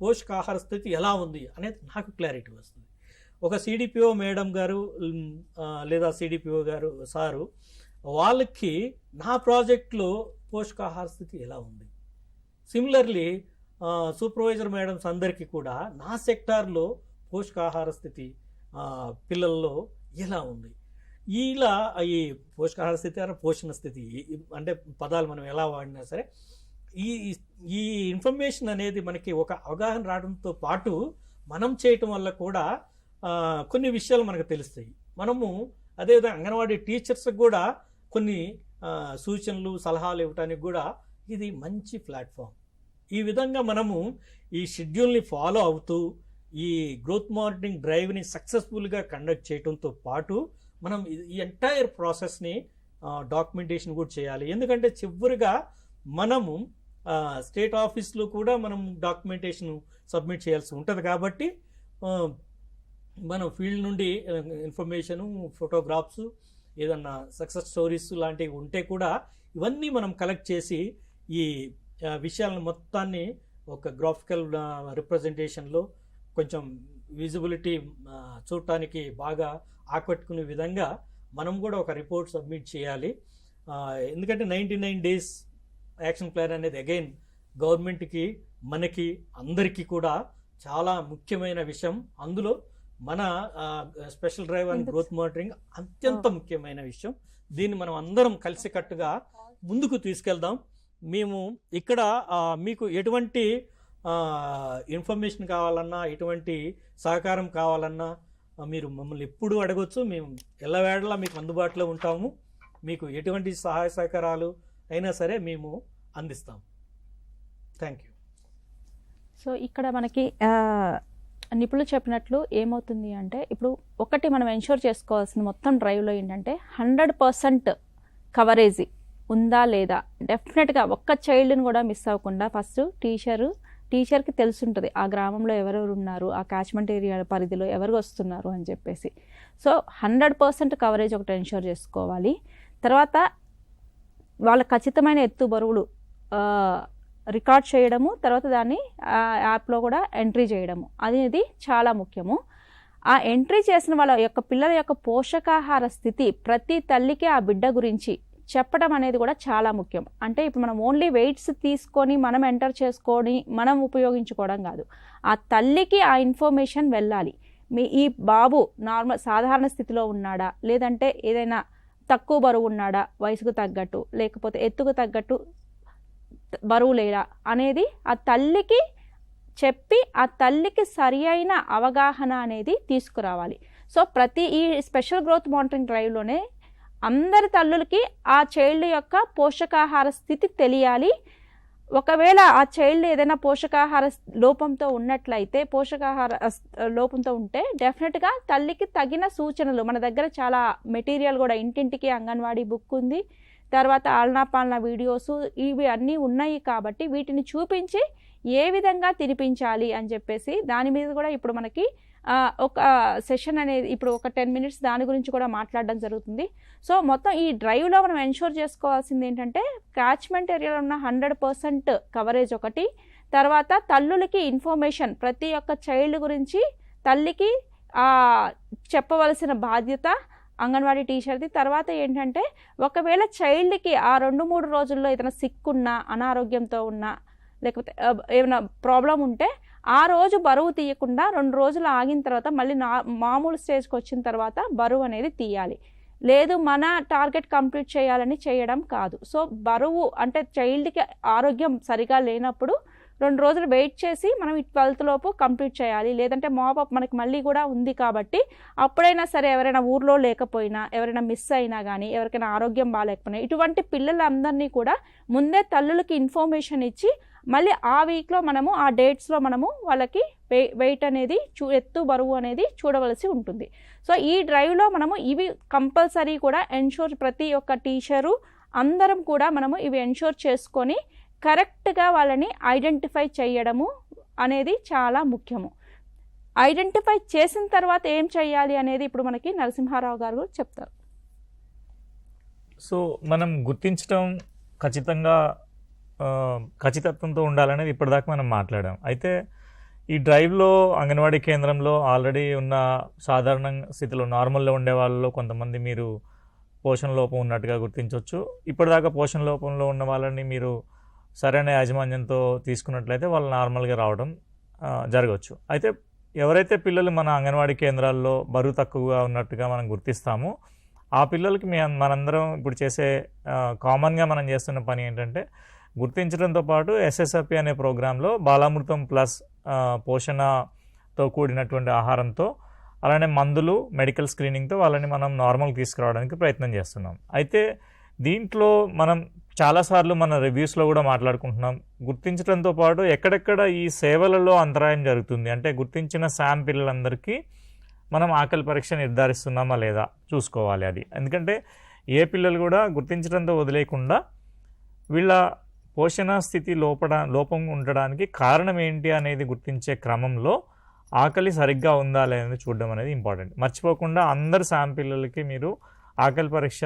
పోషకాహార స్థితి ఎలా ఉంది అనేది నాకు క్లారిటీ వస్తుంది. ఒక సిడిపిఓ మేడం గారు లేదా సిడిపిఓ గారు సారు వాళ్ళకి నా ప్రాజెక్ట్లో పోషకాహార స్థితి ఎలా ఉంది, సిమిలర్లీ సూపర్వైజర్ మేడమ్స్ అందరికీ కూడా నా సెక్టార్లో పోషకాహార స్థితి పిల్లల్లో ఎలా ఉంది, ఇలా ఈ పోషకాహార స్థితి పోషణ స్థితి అంటే పదాలు మనం ఎలా వాడినా సరే ఈ ఇన్ఫర్మేషన్ అనేది మనకి ఒక అవగాహన రావడంతో పాటు మనం చేయటం వల్ల కూడా కొన్ని విషయాలు మనకు తెలుస్తాయి. మనము అదేవిధంగా అంగన్వాడీ టీచర్స్కి కూడా కొన్ని సూచనలు సలహాలు ఇవ్వడానికి కూడా ఇది మంచి ప్లాట్ఫామ్. ఈ విధంగా మనము ఈ షెడ్యూల్ని ఫాలో అవుతూ ఈ గ్రోత్ మానిటరింగ్ డ్రైవ్ని సక్సెస్ఫుల్గా కండక్ట్ చేయడంతో పాటు మనం ఈ ఎంటైర్ ప్రాసెస్ని డాక్యుమెంటేషన్ కూడా చేయాలి. ఎందుకంటే చివరిగా మనము స్టేట్ ఆఫీస్లో కూడా మనం డాక్యుమెంటేషన్ సబ్మిట్ చేయాల్సి ఉంటుంది. కాబట్టి మనం ఫీల్డ్ నుండి ఇన్ఫర్మేషను, ఫోటోగ్రాఫ్స్, ఏదన్నా సక్సెస్ స్టోరీస్ లాంటివి ఉంటే కూడా ఇవన్నీ మనం కలెక్ట్ చేసి ఈ విషయాలను మొత్తాన్ని ఒక గ్రాఫికల్ రిప్రజెంటేషన్లో కొంచెం విజిబిలిటీ చూడటానికి బాగా ఆకట్టుకునే విధంగా మనం కూడా ఒక రిపోర్ట్ సబ్మిట్ చేయాలి. ఎందుకంటే 99 డేస్ యాక్షన్ ప్లాన్ అనేది అగైన్ గవర్నమెంట్కి, మనకి, అందరికీ కూడా చాలా ముఖ్యమైన విషయం. అందులో మన special drive and growth monitoring అత్యంత ముఖ్యమైన విషయం. దీన్ని మనం అందరం కలిసికట్టుగా ముందుకు తీసుకెళ్దాం. మేము ఇక్కడ మీకు ఎటువంటి ఇన్ఫర్మేషన్ కావాలన్నా, ఎటువంటి సహకారం కావాలన్నా మీరు మమ్మల్ని ఎప్పుడు అడగొచ్చు. మేము ఎల్లవేళలా మీకు అందుబాటులో ఉంటాము. మీకు ఎటువంటి సహాయ సహకారాలు అయినా సరే మేము అందిస్తాం. Thank you. సో ఇక్కడ మనకి నిపుణులు చెప్పినట్లు ఏమవుతుంది అంటే, ఇప్పుడు ఒకటి మనం ఎన్షూర్ చేసుకోవాల్సిన మొత్తం డ్రైవ్లో ఏంటంటే 100% కవరేజ్ ఉందా లేదా. డెఫినెట్గా ఒక్క చైల్డ్ని కూడా మిస్ అవ్వకుండా ఫస్ట్ టీచర్కి తెలుసుంటుంది ఆ గ్రామంలో ఎవరెవరు ఉన్నారు, ఆ క్యాచ్మెంట్ ఏరియా పరిధిలో ఎవరు వస్తున్నారు అని చెప్పేసి. సో 100% కవరేజ్ ఒకటి ఎన్షూర్ చేసుకోవాలి. తర్వాత వాళ్ళ ఖచ్చితమైన ఎత్తు బరువులు రికార్డ్ చేయడము, తర్వాత దాన్ని యాప్లో కూడా ఎంట్రీ చేయడము అనేది చాలా ముఖ్యము. ఆ ఎంట్రీ చేసిన వాళ్ళ యొక్క పిల్లల యొక్క పోషకాహార స్థితి ప్రతి తల్లికి ఆ బిడ్డ గురించి చెప్పడం అనేది కూడా చాలా ముఖ్యం. అంటే ఇప్పుడు మనం ఓన్లీ వెయిట్స్ తీసుకొని మనం ఎంటర్ చేసుకొని మనం ఉపయోగించుకోవడం కాదు, ఆ తల్లికి ఆ ఇన్ఫర్మేషన్ వెళ్ళాలి. ఈ బాబు సాధారణ స్థితిలో ఉన్నాడా, లేదంటే ఏదైనా తక్కువ బరువు ఉన్నాడా, వయసుకు తగ్గట్టు, లేకపోతే ఎత్తుకు తగ్గట్టు బరువు లేడా అనేది ఆ తల్లికి చెప్పి ఆ తల్లికి సరి అయిన అవగాహన అనేది తీసుకురావాలి. సో ఈ స్పెషల్ గ్రోత్ మానిటరింగ్ డ్రైవ్లోనే అందరి తల్లులకి ఆ చైల్డ్ యొక్క పోషకాహార స్థితి తెలియాలి. ఒకవేళ ఆ చైల్డ్ ఏదైనా పోషకాహార లోపంతో ఉన్నట్లయితే, పోషకాహార లోపంతో ఉంటే డెఫినెట్గా తల్లికి తగిన సూచనలు, మన దగ్గర చాలా మెటీరియల్ కూడా ఇంటింటికి అంగన్వాడీ బుక్ ఉంది, తర్వాత ఆలనా పాలనా వీడియోస్ ఇవి అన్నీ ఉన్నాయి. కాబట్టి వీటిని చూపించి ఏ విధంగా తినిపించాలి అని చెప్పేసి దాని మీద కూడా ఇప్పుడు మనకి ఒక సెషన్ అనేది ఇప్పుడు ఒక 10 minutes దాని గురించి కూడా మాట్లాడడం జరుగుతుంది. సో మొత్తం ఈ డ్రైవ్లో మనం ఎన్షూర్ చేసుకోవాల్సింది ఏంటంటే క్యాచ్మెంట్ ఏరియాలో ఉన్న 100% కవరేజ్ ఒకటి, తర్వాత తల్లులకి ఇన్ఫర్మేషన్, ప్రతి ఒక్క చైల్డ్ గురించి తల్లికి చెప్పవలసిన బాధ్యత అంగన్వాడీ టీచర్ది. తర్వాత ఏంటంటే ఒకవేళ చైల్డ్కి ఆ 2-3 రోజుల్లో ఏదైనా సిక్ ఉన్నా, అనారోగ్యంతో ఉన్నా, లేకపోతే ఏమైనా ప్రాబ్లం ఉంటే ఆ రోజు బరువు తీయకుండా 2 రోజులు ఆగిన తర్వాత మళ్ళీ మామూలు స్టేజ్కి వచ్చిన తర్వాత బరువు అనేది తీయాలి. లేదు మన టార్గెట్ కంప్లీట్ చేయాలని చేయడం కాదు. సో బరువు అంటే చైల్డ్కి ఆరోగ్యం సరిగా లేనప్పుడు 2 రోజులు వెయిట్ చేసి మనం 12th లోపు కంప్లీట్ చేయాలి. లేదంటే మాపప్ మనకి మళ్ళీ కూడా ఉంది కాబట్టి అప్పుడైనా సరే ఎవరైనా ఊర్లో లేకపోయినా, ఎవరైనా మిస్ అయినా కానీ, ఎవరికైనా ఆరోగ్యం బాగాలేకపోయినా, ఇటువంటి పిల్లలందరినీ కూడా ముందే తల్లులకి ఇన్ఫర్మేషన్ ఇచ్చి మళ్ళీ ఆ వీక్లో మనము ఆ డేట్స్లో మనము వాళ్ళకి వెయిట్ అనేది ఎత్తు బరువు అనేది చూడవలసి ఉంటుంది. సో ఈ డ్రైవ్లో మనము ఇవి కంపల్సరీ కూడా ఎన్షూర్, ప్రతి ఒక్క టీచరు అందరం కూడా మనము ఇవి ఎన్షూర్ చేసుకొని కరెక్ట్గా వాళ్ళని ఐడెంటిఫై చేయడము అనేది చాలా ముఖ్యము. ఐడెంటిఫై చేసిన తర్వాత ఏం చేయాలి అనేది ఇప్పుడు మనకి నరసింహారావు గారు చెప్తారు. సో మనం గుర్తించడం ఖచ్చితత్వంతో ఉండాలనేది ఇప్పటిదాకా మనం మాట్లాడాం. అయితే ఈ డ్రైవ్లో అంగన్వాడీ కేంద్రంలో ఆల్రెడీ ఉన్న సాధారణ స్థితిలో నార్మల్లో ఉండే వాళ్ళలో కొంతమంది మీరు పోషణ లోపం ఉన్నట్టుగా గుర్తించవచ్చు. ఇప్పటిదాకా పోషణ లోపంలో ఉన్న వాళ్ళని మీరు సరైన యాజమాన్యంతో తీసుకున్నట్లయితే వాళ్ళు నార్మల్గా రావడం జరగవచ్చు. అయితే ఎవరైతే పిల్లలు మన అంగన్వాడీ కేంద్రాల్లో బరువు తక్కువగా ఉన్నట్టుగా మనం గుర్తిస్తామో ఆ పిల్లలకి మనందరం ఇప్పుడు చేసే కామన్గా మనం చేస్తున్న పని ఏంటంటే గుర్తించడంతో పాటు SSFP అనే ప్రోగ్రాంలో బాలామృతం ప్లస్ పోషణతో కూడినటువంటి ఆహారంతో, అలానే మందులు, మెడికల్ స్క్రీనింగ్తో వాళ్ళని మనం నార్మల్కి తీసుకురావడానికి ప్రయత్నం చేస్తున్నాం. అయితే దీంట్లో మనం చాలాసార్లు మన రివ్యూస్లో కూడా మాట్లాడుకుంటున్నాం. గుర్తించడంతో పాటు ఎక్కడెక్కడ ఈ సేవలలో అంతరాయం జరుగుతుంది, అంటే గుర్తించిన శామ్ పిల్లలందరికీ మనం ఆకలి పరీక్ష నిర్ధారిస్తున్నామా లేదా చూసుకోవాలి. అది ఎందుకంటే ఏ పిల్లలు కూడా గుర్తించడంతో వదిలేయకుండా వీళ్ళ పోషణ స్థితి లోపం ఉండడానికి కారణం ఏంటి అనేది గుర్తించే క్రమంలో ఆకలి సరిగ్గా ఉందా లేదని చూడడం అనేది ఇంపార్టెంట్. మర్చిపోకుండా అందరు శామ్ పిల్లలకి మీరు ఆకలి పరీక్ష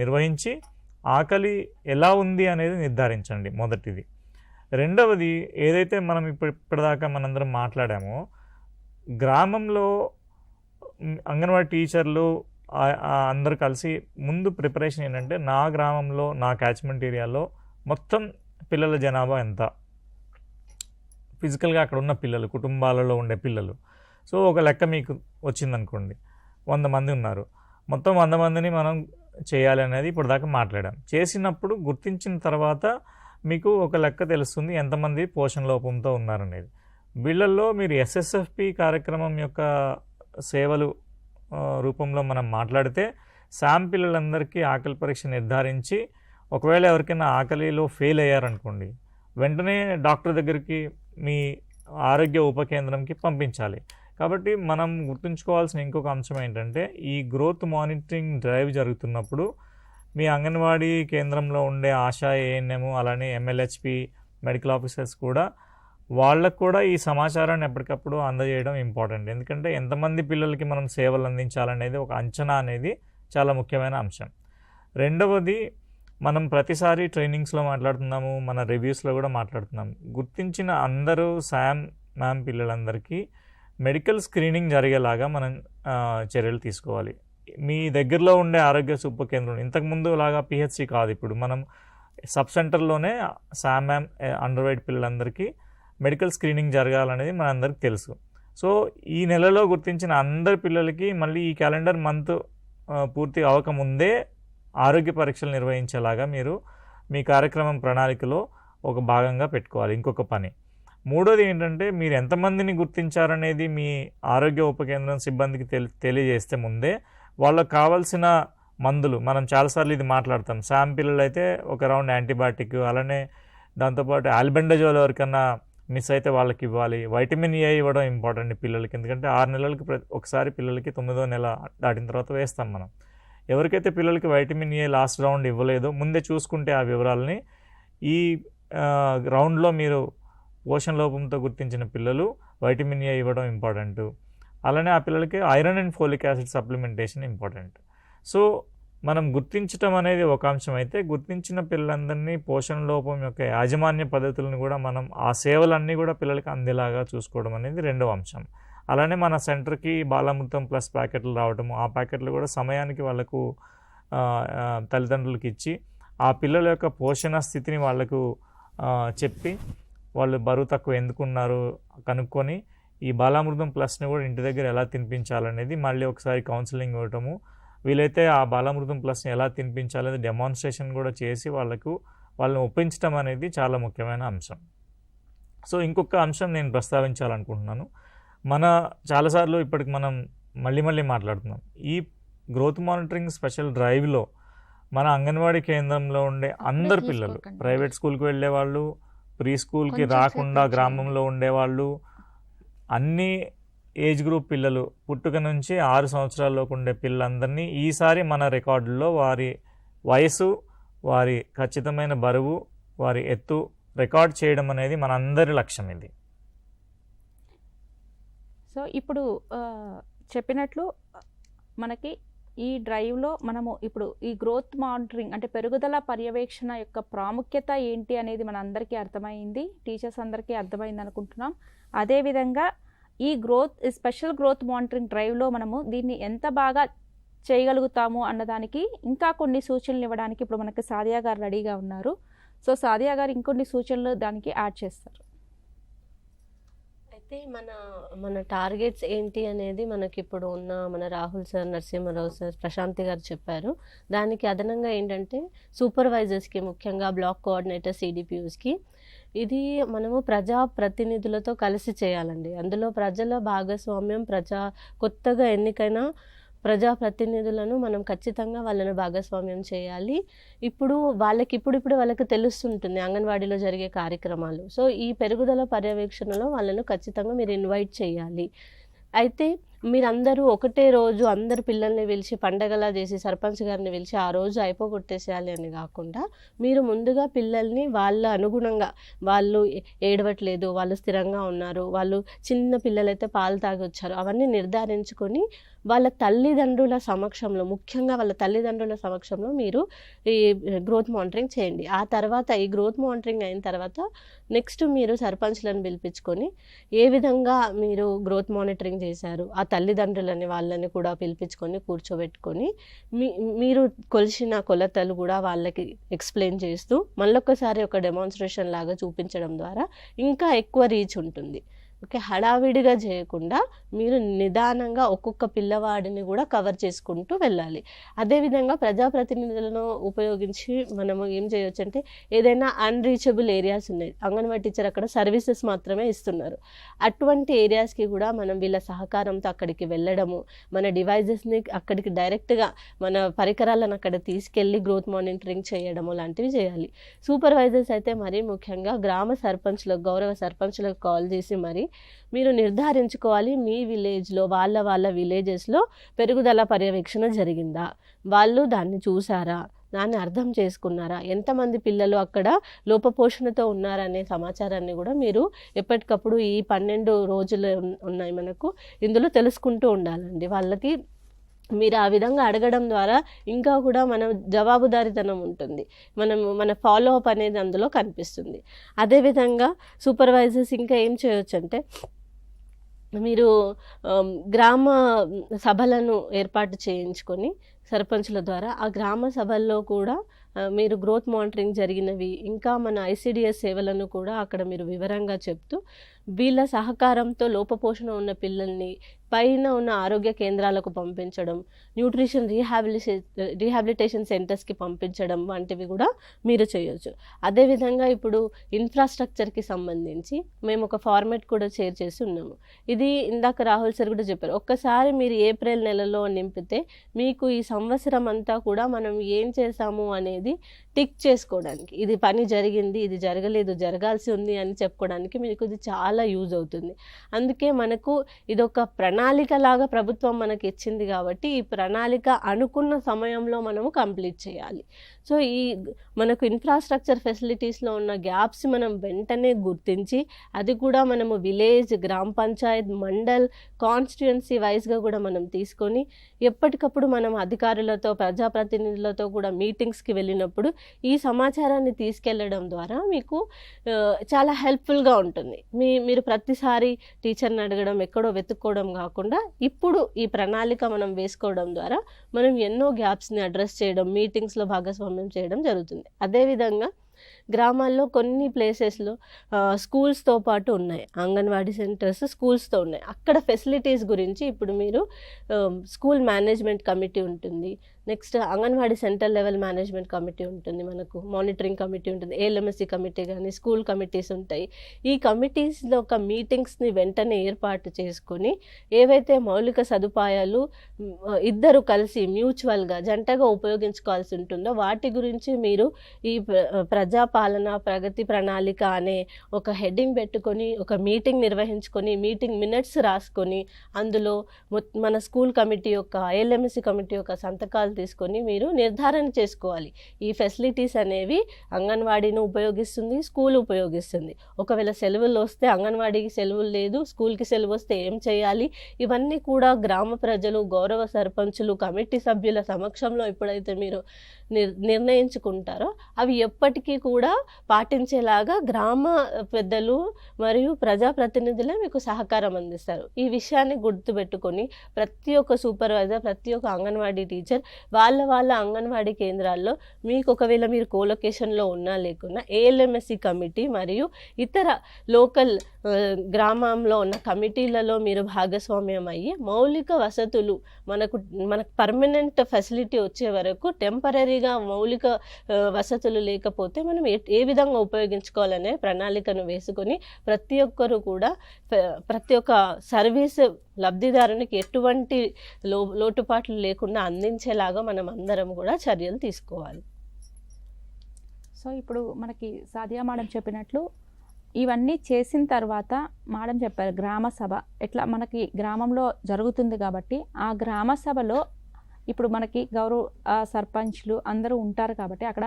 నిర్వహించి ఆకలి ఎలా ఉంది అనేది నిర్ధారించండి, మొదటిది. రెండవది, ఏదైతే మనం ఇప్పటిదాకా మనందరం మాట్లాడామో, గ్రామంలో అంగన్వాడీ టీచర్లు అందరూ కలిసి ముందు ప్రిపరేషన్ ఏంటంటే నా గ్రామంలో, నా క్యాచ్మెంట్ ఏరియాలో మొత్తం పిల్లల జనాభా ఎంత, ఫిజికల్గా అక్కడ ఉన్న పిల్లలు, కుటుంబాలలో ఉండే పిల్లలు. సో ఒక లెక్క మీకు వచ్చిందనుకోండి, 100 మంది ఉన్నారు, మొత్తం 100 మందిని మనం చేయాలి అనేది ఇప్పుడు దాకా మాట్లాడాం. చేసినప్పుడు గుర్తించిన తర్వాత మీకు ఒక లెక్క తెలుస్తుంది ఎంతమంది పోషణ లోపంతో ఉన్నారనేది. వీళ్ళల్లో మీరు SSFP కార్యక్రమం యొక్క సేవలు రూపంలో మనం మాట్లాడితే శామ్ పిల్లలందరికీ ఆకలి పరీక్ష నిర్ధారించి, ఒకవేళ ఎవరికైనా ఆకలిలో ఫెయిల్ అయ్యారనుకోండి, వెంటనే డాక్టర్ దగ్గరికి, మీ ఆరోగ్య ఉప కేంద్రంకి పంపించాలి. కాబట్టి మనం గుర్తుంచుకోవాల్సిన ఇంకొక అంశం ఏంటంటే, ఈ గ్రోత్ మానిటరింగ్ డ్రైవ్ జరుగుతున్నప్పుడు మీ అంగన్వాడీ కేంద్రంలో ఉండే ఆశా, ANM, అలానే MLHP మెడికల్ ఆఫీసర్స్ కూడా వాళ్ళకు కూడా ఈ సమాచారాన్ని ఎప్పటికప్పుడు అందజేయడం ఇంపార్టెంట్. ఎందుకంటే ఎంతమంది పిల్లలకి మనం సేవలు అందించాలనేది ఒక అంచనా అనేది చాలా ముఖ్యమైన అంశం. రెండవది, మనం ప్రతిసారి ట్రైనింగ్స్లో మాట్లాడుతున్నాము, మన రివ్యూస్లో కూడా మాట్లాడుతున్నాము, గుర్తించిన అందరూ మ్యామ్ పిల్లలందరికీ మెడికల్ స్క్రీనింగ్ జరిగేలాగా మనం చర్యలు తీసుకోవాలి. మీ దగ్గరలో ఉండే ఆరోగ్య ఉప కేంద్రం, ఇంతకుముందు లాగా PHC కాదు, ఇప్పుడు మనం సబ్ సెంటర్లోనే మ్యామ్ అండర్ వెయిట్ పిల్లలందరికీ మెడికల్ స్క్రీనింగ్ జరగాలనేది మనందరికీ తెలుసు. సో ఈ నెలలో గుర్తించిన అందరి పిల్లలకి మళ్ళీ ఈ క్యాలెండర్ మంత్ పూర్తి అవ్వకముందే ఆరోగ్య పరీక్షలు నిర్వహించేలాగా మీరు మీ కార్యక్రమం ప్రణాళికలో ఒక భాగంగా పెట్టుకోవాలి. ఇంకొక పని. మూడోది ఏంటంటే, మీరు ఎంతమందిని గుర్తించారనేది మీ ఆరోగ్య ఉప కేంద్రం సిబ్బందికి తెలియజేస్తే ముందే వాళ్ళకు కావాల్సిన మందులు, మనం చాలాసార్లు ఇది మాట్లాడతాం, శామ్ పిల్లలు అయితే ఒక రౌండ్ యాంటీబయాటిక్, అలానే దాంతోపాటు ఆల్బెండజోల్ ఎవరికన్నా మిస్ అయితే వాళ్ళకి ఇవ్వాలి. వైటమిన్ A ఇవ్వడం ఇంపార్టెంట్ పిల్లలకి, ఎందుకంటే 6 నెలలకి ఒకసారి పిల్లలకి 9వ నెల దాటిన తర్వాత వేస్తాం మనం. ఎవరికైతే పిల్లలకి వైటమిన్ A లాస్ట్ రౌండ్ ఇవ్వలేదో ముందే చూసుకుంటే ఆ వివరాలని ఈ రౌండ్లో మీరు పోషణ లోపంతో గుర్తించిన పిల్లలు వైటమిన్ A ఇవ్వడం ఇంపార్టెంట్. అలానే ఆ పిల్లలకి iron and folic acid supplementation important. So మనం గుర్తించటం అనేది ఒక అంశం అయితే, గుర్తించిన పిల్లలందరినీ పోషణ లోపం యొక్క యాజమాన్య పద్ధతులను కూడా మనం ఆ సేవలన్నీ కూడా పిల్లలకి అందేలాగా చూసుకోవడం అనేది రెండవ అంశం. అలానే మన సెంటర్కి బాలామృతం ప్లస్ ప్యాకెట్లు రావడము, ఆ ప్యాకెట్లు కూడా సమయానికి వాళ్ళకు తల్లిదండ్రులకి ఇచ్చి ఆ పిల్లల యొక్క పోషణ స్థితిని వాళ్ళకు చెప్పి వాళ్ళు బరువు తక్కువ ఎందుకున్నారు కనుక్కొని ఈ బాలామృతం ప్లస్ని కూడా ఇంటి దగ్గర ఎలా తినిపించాలనేది మళ్ళీ ఒకసారి కౌన్సిలింగ్ ఇవ్వటము, వీలైతే ఆ బాలామృతం ప్లస్ని ఎలా తినిపించాలనేది డెమాన్స్ట్రేషన్ కూడా చేసి వాళ్ళని ఒప్పించడం అనేది చాలా ముఖ్యమైన అంశం. సో ఇంకొక అంశం నేను ప్రస్తావించాలనుకుంటున్నాను. చాలాసార్లు ఇప్పటికి మనం మళ్ళీ మాట్లాడుతున్నాం. ఈ గ్రోత్ మానిటరింగ్ స్పెషల్ డ్రైవ్లో మన అంగన్వాడీ కేంద్రంలో ఉండే అందరు పిల్లలు, ప్రైవేట్ స్కూల్కి వెళ్ళే వాళ్ళు, ప్రీ స్కూల్కి రాకుండా గ్రామంలో ఉండేవాళ్ళు, అన్ని ఏజ్ గ్రూప్ పిల్లలు, పుట్టుక నుంచి 6 సంవత్సరాల్లోకి ఉండే పిల్లలందరినీ ఈసారి మన రికార్డుల్లో వారి వయసు, వారి ఖచ్చితమైన బరువు, వారి ఎత్తు రికార్డ్ చేయడం అనేది మనందరి లక్ష్యం. ఇది సో ఇప్పుడు చెప్పినట్లు మనకి ఈ డ్రైవ్లో మనము ఇప్పుడు ఈ గ్రోత్ మానిటరింగ్ అంటే పెరుగుదల పర్యవేక్షణ యొక్క ప్రాముఖ్యత ఏంటి అనేది మన అందరికీ అర్థమైంది, టీచర్స్ అందరికీ అర్థమైంది అనుకుంటున్నాం. అదేవిధంగా ఈ స్పెషల్ గ్రోత్ మానిటరింగ్ డ్రైవ్లో మనము దీన్ని ఎంత బాగా చేయగలుగుతాము అన్నదానికి ఇంకా కొన్ని సూచనలు ఇవ్వడానికి ఇప్పుడు మనకి సాదియా గారు రెడీగా ఉన్నారు. సో సాదియా గారు ఇంకొన్ని సూచనలు దానికి యాడ్ చేస్తారు. అయితే మన టార్గెట్స్ ఏంటి అనేది మనకి ఇప్పుడు ఉన్న మన రాహుల్ సార్, నరసింహారావు సార్, ప్రశాంతి గారు చెప్పారు. దానికి అదనంగా ఏంటంటే సూపర్వైజర్స్కి, ముఖ్యంగా బ్లాక్ కోఆర్డినేటర్, సిడిపిఓస్కి ఇది మనము ప్రజా ప్రతినిధులతో కలిసి చేయాలండి. అందులో ప్రజల భాగస్వామ్యం, కొత్తగా ఎన్నికైన ప్రజాప్రతినిధులను మనం ఖచ్చితంగా వాళ్ళను భాగస్వామ్యం చేయాలి. ఇప్పుడు వాళ్ళకి తెలుస్తుంటుంది అంగన్వాడీలో జరిగే కార్యక్రమాలు. సో ఈ పెరుగుదల పర్యవేక్షణలో వాళ్ళను ఖచ్చితంగా మీరు ఇన్వైట్ చేయాలి. అయితే మీరందరూ ఒకటే రోజు అందరు పిల్లల్ని పిలిచి పండగలా చేసి సర్పంచ్ గారిని పిలిచి ఆ రోజు అయిపోగొట్టేసేయాలి అని కాకుండా, మీరు ముందుగా పిల్లల్ని వాళ్ళ అనుగుణంగా, వాళ్ళు ఏడవట్లేదు, వాళ్ళు స్థిరంగా ఉన్నారు, వాళ్ళు చిన్న పిల్లలైతే పాలు తాగి వచ్చారు, అవన్నీ నిర్ధారించుకొని వాళ్ళ తల్లిదండ్రుల సమక్షంలో, ముఖ్యంగా వాళ్ళ తల్లిదండ్రుల సమక్షంలో మీరు ఈ గ్రోత్ మానిటరింగ్ చేయండి. ఆ తర్వాత ఈ గ్రోత్ మానిటరింగ్ అయిన తర్వాత నెక్స్ట్ మీరు సర్పంచ్లను పిలిపించుకొని ఏ విధంగా మీరు గ్రోత్ మానిటరింగ్ చేశారు, ఆ తల్లిదండ్రులని వాళ్ళని కూడా పిలిపించుకొని కూర్చోబెట్టుకొని మీరు కొలిచిన కొలతలు కూడా వాళ్ళకి ఎక్స్ప్లెయిన్ చేస్తూ మళ్ళొక్కసారి ఒక డెమాన్స్ట్రేషన్ లాగా చూపించడం ద్వారా ఇంకా ఎక్కువ రీచ్ ఉంటుంది. ఓకే, హడావిడిగా చేయకుండా మీరు నిదానంగా ఒక్కొక్క పిల్లవాడిని కూడా కవర్ చేసుకుంటూ వెళ్ళాలి. అదేవిధంగా ప్రజాప్రతినిధులను ఉపయోగించి మనము ఏం చేయొచ్చు అంటే, ఏదైనా అన్రీచబుల్ ఏరియాస్ ఉన్నాయి, అంగన్వాడీ టీచర్ అక్కడ సర్వీసెస్ మాత్రమే ఇస్తున్నారు, అటువంటి ఏరియాస్కి కూడా మనం వీళ్ళ సహకారంతో అక్కడికి వెళ్ళడము, మన డివైజెస్ని అక్కడికి డైరెక్ట్గా మన పరికరాలను అక్కడ తీసుకెళ్ళి గ్రోత్ మానిటరింగ్ చేయడము లాంటివి చేయాలి. సూపర్వైజర్స్ అయితే మరీ ముఖ్యంగా గ్రామ సర్పంచ్లకు, గౌరవ సర్పంచ్లకు కాల్ చేసి మరి మీరు నిర్ధారించుకోవాలి, మీ విలేజ్లో వాళ్ళ విలేజెస్లో పెరుగుదల పర్యవేక్షణ జరిగిందా, వాళ్ళు దాన్ని చూసారా, దాన్ని అర్థం చేసుకున్నారా, ఎంతమంది పిల్లలు అక్కడ లోపపోషణతో ఉన్నారనే సమాచారాన్ని కూడా మీరు ఎప్పటికప్పుడు ఈ 12 రోజులు ఉన్నాయి మనకు, ఇందులో తెలుసుకుంటూ ఉండాలండి. వాళ్ళకి మీరు ఆ విధంగా అడగడం ద్వారా ఇంకా కూడా మన జవాబుదారీతనం ఉంటుంది, మన ఫాలో అప్ అనేది అందులో కనిపిస్తుంది. అదేవిధంగా సూపర్వైజర్స్ ఇంకా ఏం చేయొచ్చు అంటే, మీరు గ్రామ సభలను ఏర్పాటు చేయించుకొని సర్పంచుల ద్వారా ఆ గ్రామ సభల్లో కూడా మీరు గ్రోత్ మానిటరింగ్ జరిగినవి, ఇంకా మన ఐసిడిఎస్ సేవలను కూడా అక్కడ మీరు వివరంగా చెప్తూ వీళ్ళ సహకారంతో లోపపోషణ ఉన్న పిల్లల్ని పైన ఉన్న ఆరోగ్య కేంద్రాలకు పంపించడం, న్యూట్రిషన్ రీహాబిలిటేషన్ సెంటర్స్కి పంపించడం వంటివి కూడా మీరు చేయొచ్చు. అదేవిధంగా ఇప్పుడు ఇన్ఫ్రాస్ట్రక్చర్కి సంబంధించి మేము ఒక ఫార్మాట్ కూడా షేర్ చేసి ఉన్నాము. ఇది ఇందాక రాహుల్ సార్ కూడా చెప్పారు, ఒక్కసారి మీరు ఏప్రిల్ నెలలో నింపితే మీకు ఈ సంవత్సరం అంతా కూడా మనం ఏం చేసాము అనేది టిక్ చేసుకోవడానికి, ఇది పని జరిగింది, ఇది జరగలేదు, జరగాల్సి ఉంది అని చెప్పుకోవడానికి మీకు ఇది చాలా యూజ్ అవుతుంది. అందుకే మనకు ఇదొక ప్రణాళిక లాగా ప్రభుత్వం మనకి ఇచ్చింది కాబట్టి ఈ ప్రణాళిక అనుకున్న సమయంలో మనము కంప్లీట్ చేయాలి. సో ఈ మనకు ఇన్ఫ్రాస్ట్రక్చర్ ఫెసిలిటీస్లో ఉన్న గ్యాప్స్ మనం వెంటనే గుర్తించి అది కూడా మనము విలేజ్, గ్రామ పంచాయత్, మండల్, కాన్స్టిట్యుయెన్సీ వైజ్గా కూడా మనం తీసుకొని ఎప్పటికప్పుడు మనం అధికారులతో, ప్రజాప్రతినిధులతో కూడా మీటింగ్స్కి వెళ్ళినప్పుడు ఈ సమాచారాన్ని తీసుకెళ్లడం ద్వారా మీకు చాలా హెల్ప్ఫుల్గా ఉంటుంది. మీరు ప్రతిసారి టీచర్ని అడగడం, ఎక్కడో వెతుక్కోవడం కాకుండా ఇప్పుడు ఈ ప్రణాళిక మనం వేసుకోవడం ద్వారా మనం ఎన్నో గ్యాప్స్ని అడ్రస్ చేయడం, మీటింగ్స్లో భాగస్వామ్యం చేయడం జరుగుతుంది. అదేవిధంగా గ్రామాల్లో కొన్ని ప్లేసెస్లో స్కూల్స్తో పాటు ఉన్నాయి, అంగన్వాడీ సెంటర్స్ స్కూల్స్తో ఉన్నాయి. అక్కడ ఫెసిలిటీస్ గురించి ఇప్పుడు మీరు స్కూల్ మేనేజ్మెంట్ కమిటీ ఉంటుంది, next anganwadi centre level management committee ఉంటుంది, మనకు మానిటరింగ్ కమిటీ ఉంటుంది, ఏఎల్ఎంఎస్సి కమిటీ కానీ స్కూల్ కమిటీస్ ఉంటాయి. ఈ కమిటీస్లో ఒక మీటింగ్స్ని వెంటనే ఏర్పాటు చేసుకొని ఏవైతే మౌలిక సదుపాయాలు ఇద్దరు కలిసి మ్యూచువల్గా జంటగా ఉపయోగించుకోవాల్సి ఉంటుందో వాటి గురించి మీరు ఈ ప్రజాపాలన ప్రగతి ప్రణాళిక అనే ఒక హెడ్డింగ్ పెట్టుకొని ఒక మీటింగ్ నిర్వహించుకొని మీటింగ్ మినిట్స్ రాసుకొని అందులో మన స్కూల్ కమిటీ యొక్క, ఏఎల్ఎంఎస్సి కమిటీ యొక్క సంతకాలు తీసుకొని మీరు నిర్ధారణ చేసుకోవాలి. ఈ ఫెసిలిటీస్ అనేవి అంగన్వాడీని ఉపయోగిస్తుంది, స్కూల్ ఉపయోగిస్తుంది. ఒకవేళ సెలవులు వస్తే అంగన్వాడీకి సెలవులు లేదు, స్కూల్కి సెలవు వస్తే ఏం చేయాలి, ఇవన్నీ కూడా గ్రామ ప్రజలు, గౌరవ సర్పంచులు, కమిటీ సభ్యుల సమక్షంలో ఎప్పుడైతే మీరు నిర్ణయించుకుంటారో అవి ఎప్పటికీ కూడా పాటించేలాగా గ్రామ పెద్దలు మరియు ప్రజాప్రతినిధులే మీకు సహకారం అందిస్తారు. ఈ విషయాన్ని గుర్తుపెట్టుకొని ప్రతి ఒక్క సూపర్వైజర్, ప్రతి ఒక్క అంగన్వాడీ టీచర్ వాళ్ళ అంగన్వాడీ కేంద్రాల్లో మీకు ఒకవేళ మీరు కోలొకేషన్లో ఉన్నా లేకున్నా ఏఎల్ఎంఎస్సి కమిటీ మరియు ఇతర లోకల్ గ్రామంలో ఉన్న కమిటీలలో మీరు భాగస్వామ్యం అయ్యి మౌలిక వసతులు మనకు పర్మనెంట్ ఫెసిలిటీ వచ్చే వరకు టెంపరీగా మౌలిక వసతులు లేకపోతే మనం ఏ విధంగా ఉపయోగించుకోవాలనే ప్రణాళికను వేసుకొని ప్రతి ఒక్కరు కూడా ప్రతి ఒక్క సర్వీస్ లబ్ధిదారునికి ఎటువంటి లోటుపాట్లు లేకుండా అందించేలాగా మనం అందరం కూడా చర్యలు తీసుకోవాలి. సో ఇప్పుడు మనకి సాదియా మేడం చెప్పినట్లు ఇవన్నీ చేసిన తర్వాత మేడం చెప్పారు గ్రామ సభ ఎట్లా మనకి గ్రామంలో జరుగుతుంది కాబట్టి ఆ గ్రామ సభలో ఇప్పుడు మనకి గౌరవ సర్పంచ్లు అందరూ ఉంటారు కాబట్టి అక్కడ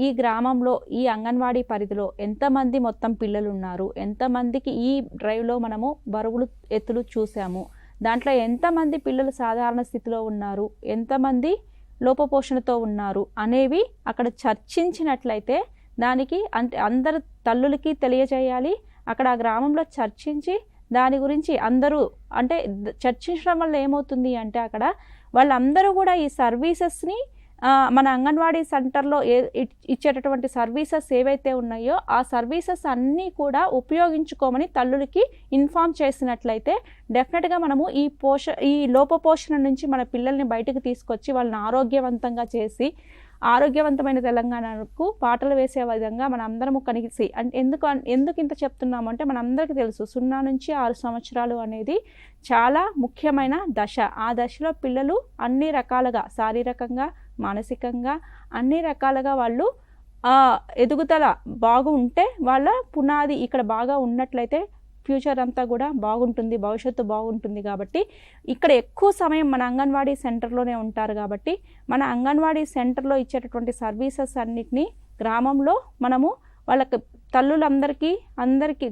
ఈ గ్రామంలో ఈ అంగన్వాడీ పరిధిలో ఎంతమంది మొత్తం పిల్లలు ఉన్నారు, ఎంతమందికి ఈ డ్రైవ్లో మనము బరువులు ఎత్తులు చూసాము, దాంట్లో ఎంతమంది పిల్లలు సాధారణ స్థితిలో ఉన్నారు, ఎంతమంది లోపపోషణతో ఉన్నారు అనేవి అక్కడ చర్చించినట్లయితే దానికి అంటే అందరు తల్లులకి తెలియజేయాలి. అక్కడ ఆ గ్రామంలో చర్చించి దాని గురించి అందరూ అంటే చర్చించడం వల్ల ఏమవుతుంది అంటే అక్కడ వాళ్ళందరూ కూడా ఈ సర్వీసెస్ని మన అంగన్వాడీ సెంటర్లో ఇచ్చేటటువంటి సర్వీసెస్ ఏవైతే ఉన్నాయో ఆ సర్వీసెస్ అన్నీ కూడా ఉపయోగించుకోమని తల్లులకి ఇన్ఫామ్ చేసినట్లయితే డెఫినెట్గా మనము ఈ లోపపోషణ నుంచి మన పిల్లల్ని బయటకు తీసుకొచ్చి వాళ్ళని ఆరోగ్యవంతంగా చేసి ఆరోగ్యవంతమైన తెలంగాణకు పాటలు వేసే విధంగా మన అందరము కలిసి అంటే ఎందుకు ఇంత చెప్తున్నాము అంటే మనందరికీ తెలుసు 0 నుంచి 6 సంవత్సరాలు అనేది చాలా ముఖ్యమైన దశ. ఆ దశలో పిల్లలు అన్ని రకాలుగా శారీరకంగా, మానసికంగా అన్ని రకాలుగా వాళ్ళు ఎదుగుదల బాగుంటే వాళ్ళ పునాది ఇక్కడ బాగా ఉన్నట్లయితే ఫ్యూచర్ అంతా కూడా బాగుంటుంది, భవిష్యత్తు బాగుంటుంది. కాబట్టి ఇక్కడ ఎక్కువ సమయం మన అంగన్వాడీ సెంటర్లోనే ఉంటారు కాబట్టి మన అంగన్వాడీ సెంటర్లో ఇచ్చేటటువంటి సర్వీసెస్ అన్నిటినీ గ్రామంలో మనము వాళ్ళకి తల్లులందరికీ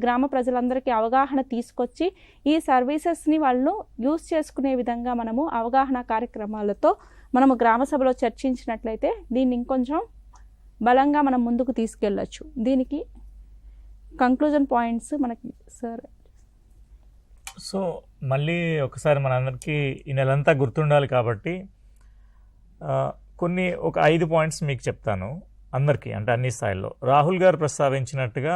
గ్రామ ప్రజలందరికీ అవగాహన తీసుకొచ్చి ఈ సర్వీసెస్ని వాళ్ళు యూజ్ చేసుకునే విధంగా మనము అవగాహన కార్యక్రమాలతో మనము గ్రామ సభలో చర్చించినట్లయితే దీన్ని ఇంకొంచెం బలంగా మనం ముందుకు తీసుకెళ్ళచ్చు. దీనికి కంక్లూజన్ పాయింట్స్ మనకి సార్. సో మళ్ళీ ఒకసారి మనందరికీ ఈ నెలంతా గుర్తుండాలి కాబట్టి ఒక 5 పాయింట్స్ మీకు చెప్తాను అందరికీ, అంటే అన్ని స్థాయిల్లో. రాహుల్ గారు ప్రస్తావించినట్టుగా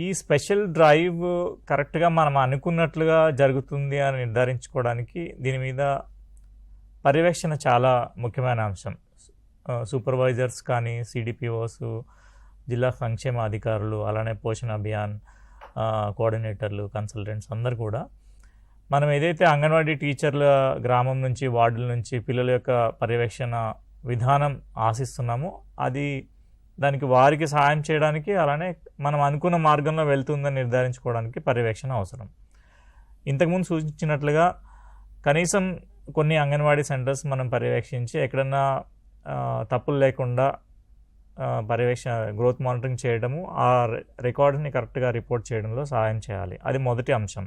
ఈ స్పెషల్ డ్రైవ్ కరెక్ట్గా మనం అనుకున్నట్లుగా జరుగుతుంది అని నిర్ధారించుకోవడానికి దీని మీద పర్యవేక్షణ చాలా ముఖ్యమైన అంశం. సూపర్వైజర్స్ కానీ, సిడిపిఓస్, జిల్లా సంక్షేమ అధికారులు, అలానే పోషణ అభియాన్ కోఆర్డినేటర్లు, కన్సల్టెంట్స్ అందరు కూడా మనం ఏదైతే అంగన్వాడీ టీచర్ల గ్రామం నుంచి, వార్డుల నుంచి పిల్లల యొక్క పర్యవేక్షణ విధానం ఆశిస్తున్నామో దానికి వారికి సహాయం చేయడానికి, అలానే మనం అనుకున్న మార్గంలో వెళ్తుందని నిర్ధారించుకోవడానికి పర్యవేక్షణ అవసరం. ఇంతకుముందు సూచించినట్లుగా కనీసం కొన్ని అంగన్వాడీ సెంటర్స్ మనం పర్యవేక్షించి ఎక్కడన్నా తప్పులు లేకుండా గ్రోత్ మానిటరింగ్ చేయడము, ఆ రికార్డ్స్ని కరెక్ట్గా రిపోర్ట్ చేయడంలో సహాయం చేయాలి. అది మొదటి అంశం.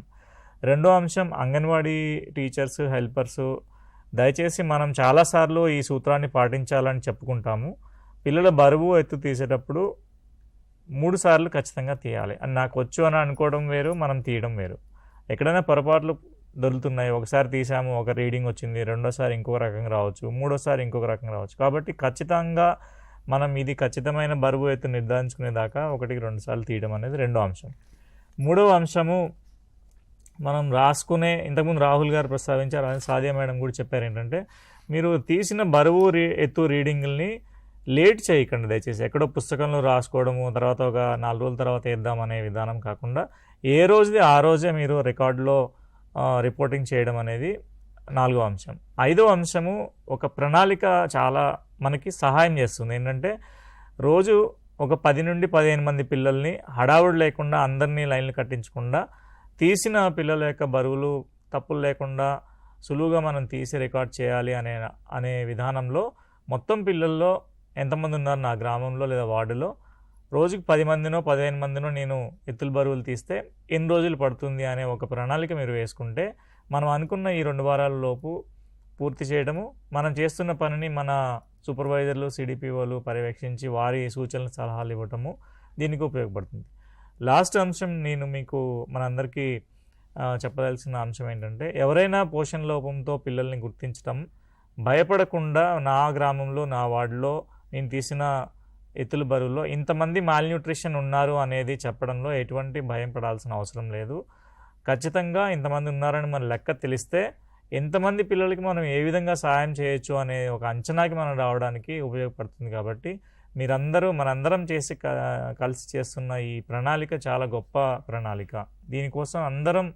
రెండో అంశం, అంగన్వాడీ టీచర్స్, హెల్పర్సు దయచేసి మనం చాలాసార్లు ఈ సూత్రాన్ని పాటించాలని చెప్పుకుంటాము. పిల్లల బరువు ఎత్తు తీసేటప్పుడు 3 సార్లు ఖచ్చితంగా తీయాలి. అని నాకు వచ్చు అని అనుకోవడం వేరు, మనం తీయడం వేరు. ఎక్కడైనా పొరపాట్లు దొరుకుతున్నాయి, ఒకసారి తీసాము ఒక రీడింగ్ వచ్చింది, రెండోసారి ఇంకొక రకంగా రావచ్చు, మూడోసారి ఇంకొక రకంగా రావచ్చు. కాబట్టి ఖచ్చితంగా మనం ఇది ఖచ్చితమైన బరువు ఎత్తు నిర్ధారించుకునేదాకా 1-2 సార్లు తీయడం అనేది రెండో అంశం. మూడవ అంశము, మనం రాసుకునే, ఇంతకుముందు రాహుల్ గారు ప్రస్తావించారు, అది సాధ్య మేడం కూడా చెప్పారు, ఏంటంటే మీరు తీసిన బరువు ఎత్తు రీడింగుల్ని లేట్ చేయకండి దయచేసి. ఎక్కడో పుస్తకంలో రాసుకోవడము, తర్వాత ఒక 4 రోజుల తర్వాత వేద్దామనే విధానం కాకుండా ఏ రోజుది ఆ రోజే మీరు రికార్డులో రిపోర్టింగ్ చేయడం అనేది 4వ అంశం. 5వ అంశము, ఒక ప్రణాళిక చాలా మనకి సహాయం చేస్తుంది. ఏంటంటే రోజు ఒక 10 నుండి 15 మంది పిల్లల్ని హడావుడి లేకుండా అందరినీ లైన్లు కట్టించకుండా తీసిన పిల్లల యొక్క బరువులు తప్పులు లేకుండా సులువుగా మనం తీసి రికార్డ్ చేయాలి అనే విధానంలో మొత్తం పిల్లల్లో ఎంతమంది ఉన్నారు నా గ్రామంలో లేదా వార్డులో, రోజుకి 10 మందినో 15 మందినో నేను ఎత్తుల బరువులు తీస్తే ఎన్ని రోజులు పడుతుంది అనే ఒక ప్రణాళిక మీరు వేసుకుంటే మనం అనుకున్న ఈ 2 వారాల లోపు పూర్తి చేయడము, మనం చేస్తున్న పనిని మన సూపర్వైజర్లు, సిడిపిఓలు పర్యవేక్షించి వారి సూచనలు, సలహాలు ఇవ్వటము దీనికి ఉపయోగపడుతుంది. లాస్ట్ అంశం నేను మీకు మనందరికీ చెప్పదలసిన అంశం ఏంటంటే, ఎవరైనా పోషణ లోపంతో పిల్లల్ని గుర్తించడం, భయపడకుండా నా గ్రామంలో నా వార్డులో నేను తీసిన ఎత్తుల బరువులో ఇంతమంది మాల్న్యూట్రిషన్ ఉన్నారు అనేది చెప్పడంలో ఎటువంటి భయం పడాల్సిన అవసరం లేదు. ఖచ్చితంగా ఇంతమంది ఉన్నారని మన లెక్క తెలిస్తే ఎంతమంది పిల్లలకి మనం ఏ విధంగా సహాయం చేయొచ్చు అనే ఒక అంచనాకి మనం రావడానికి ఉపయోగపడుతుంది. కాబట్టి మీరందరూ, మనందరం కలిసి చేస్తున్న ఈ ప్రణాళిక చాలా గొప్ప ప్రణాళిక. దీనికోసం అందరం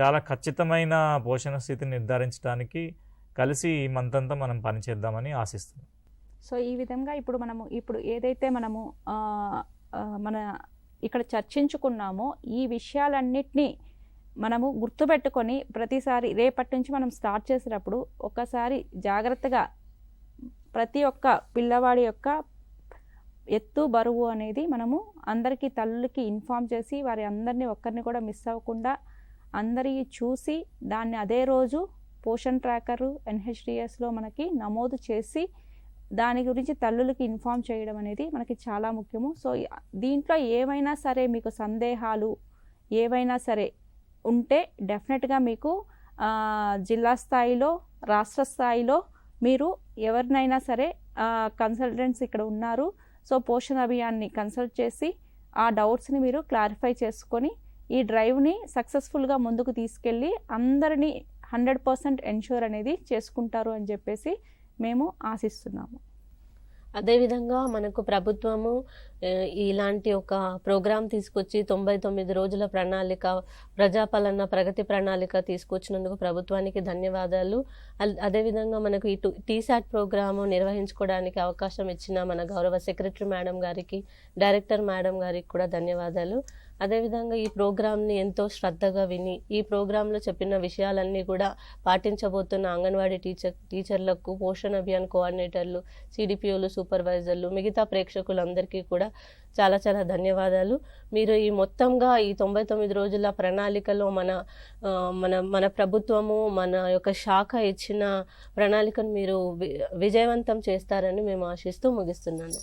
చాలా ఖచ్చితమైన పోషణ స్థితిని నిర్ధారించడానికి కలిసి ఈ మంత్ అంతా మనం పనిచేద్దామని ఆశిస్తున్నాం. సో ఈ విధంగా ఇప్పుడు ఏదైతే మనము మన ఇక్కడ చర్చించుకున్నామో ఈ విషయాలన్నిటినీ మనము గుర్తుపెట్టుకొని ప్రతిసారి రేపటి నుంచి మనం స్టార్ట్ చేసేటప్పుడు ఒకసారి జాగ్రత్తగా ప్రతి ఒక్క పిల్లవాడి యొక్క ఎత్తు, బరువు అనేది మనము అందరికీ, తల్లులకి ఇన్ఫామ్ చేసి వారి అందరినీ ఒక్కరిని కూడా మిస్ అవ్వకుండా అందరికీ చూసి దాన్ని అదే రోజు పోషన్ ట్రాకరు NHDSలో మనకి నమోదు చేసి దాని గురించి తల్లులకి ఇన్ఫామ్ చేయడం అనేది మనకి చాలా ముఖ్యము. సో దీంట్లో ఏమైనా సరే మీకు సందేహాలు ఏవైనా సరే ఉంటే డెఫినెట్గా మీకు జిల్లా స్థాయిలో, రాష్ట్ర స్థాయిలో మీరు ఎవరినైనా సరే కన్సల్టెంట్స్ ఇక్కడ ఉన్నారు. సో పోషణ అభియాన్ని కన్సల్ట్ చేసి ఆ డౌట్స్ని మీరు క్లారిఫై చేసుకొని ఈ డ్రైవ్ని సక్సెస్ఫుల్గా ముందుకు తీసుకెళ్ళి అందరినీ 100% ఎన్ష్యూర్ అనేది చేసుకుంటారు అని చెప్పేసి మేము ఆశిస్తున్నాము. అదేవిధంగా మనకు ప్రభుత్వము ఇలాంటి ఒక ప్రోగ్రాం తీసుకొచ్చి 99 రోజుల ప్రణాళిక, ప్రజాపాలన ప్రగతి ప్రణాళిక తీసుకొచ్చినందుకు ప్రభుత్వానికి ధన్యవాదాలు. అదేవిధంగా మనకు ఈ TSAT ప్రోగ్రాము నిర్వహించుకోవడానికి అవకాశం ఇచ్చిన మన గౌరవ సెక్రటరీ మేడం గారికి, డైరెక్టర్ మేడం గారికి కూడా ధన్యవాదాలు. అదేవిధంగా ఈ ప్రోగ్రామ్ని ఎంతో శ్రద్ధగా విని ఈ ప్రోగ్రాంలో చెప్పిన విషయాలన్నీ కూడా పాటించబోతున్న అంగన్వాడీ టీచర్లకు, పోషణ అభియాన్ కోఆర్డినేటర్లు, సిడిపిఓలు, సూపర్వైజర్లు, మిగతా ప్రేక్షకులందరికీ కూడా చాలా చాలా ధన్యవాదాలు. మీరు ఈ మొత్తంగా ఈ 99 రోజుల ప్రణాళికలో మన ప్రభుత్వము, మన యొక్క శాఖ ఇచ్చిన ప్రణాళికను మీరు విజయవంతం చేస్తారని మేము ఆశిస్తూ ముగిస్తున్నాను.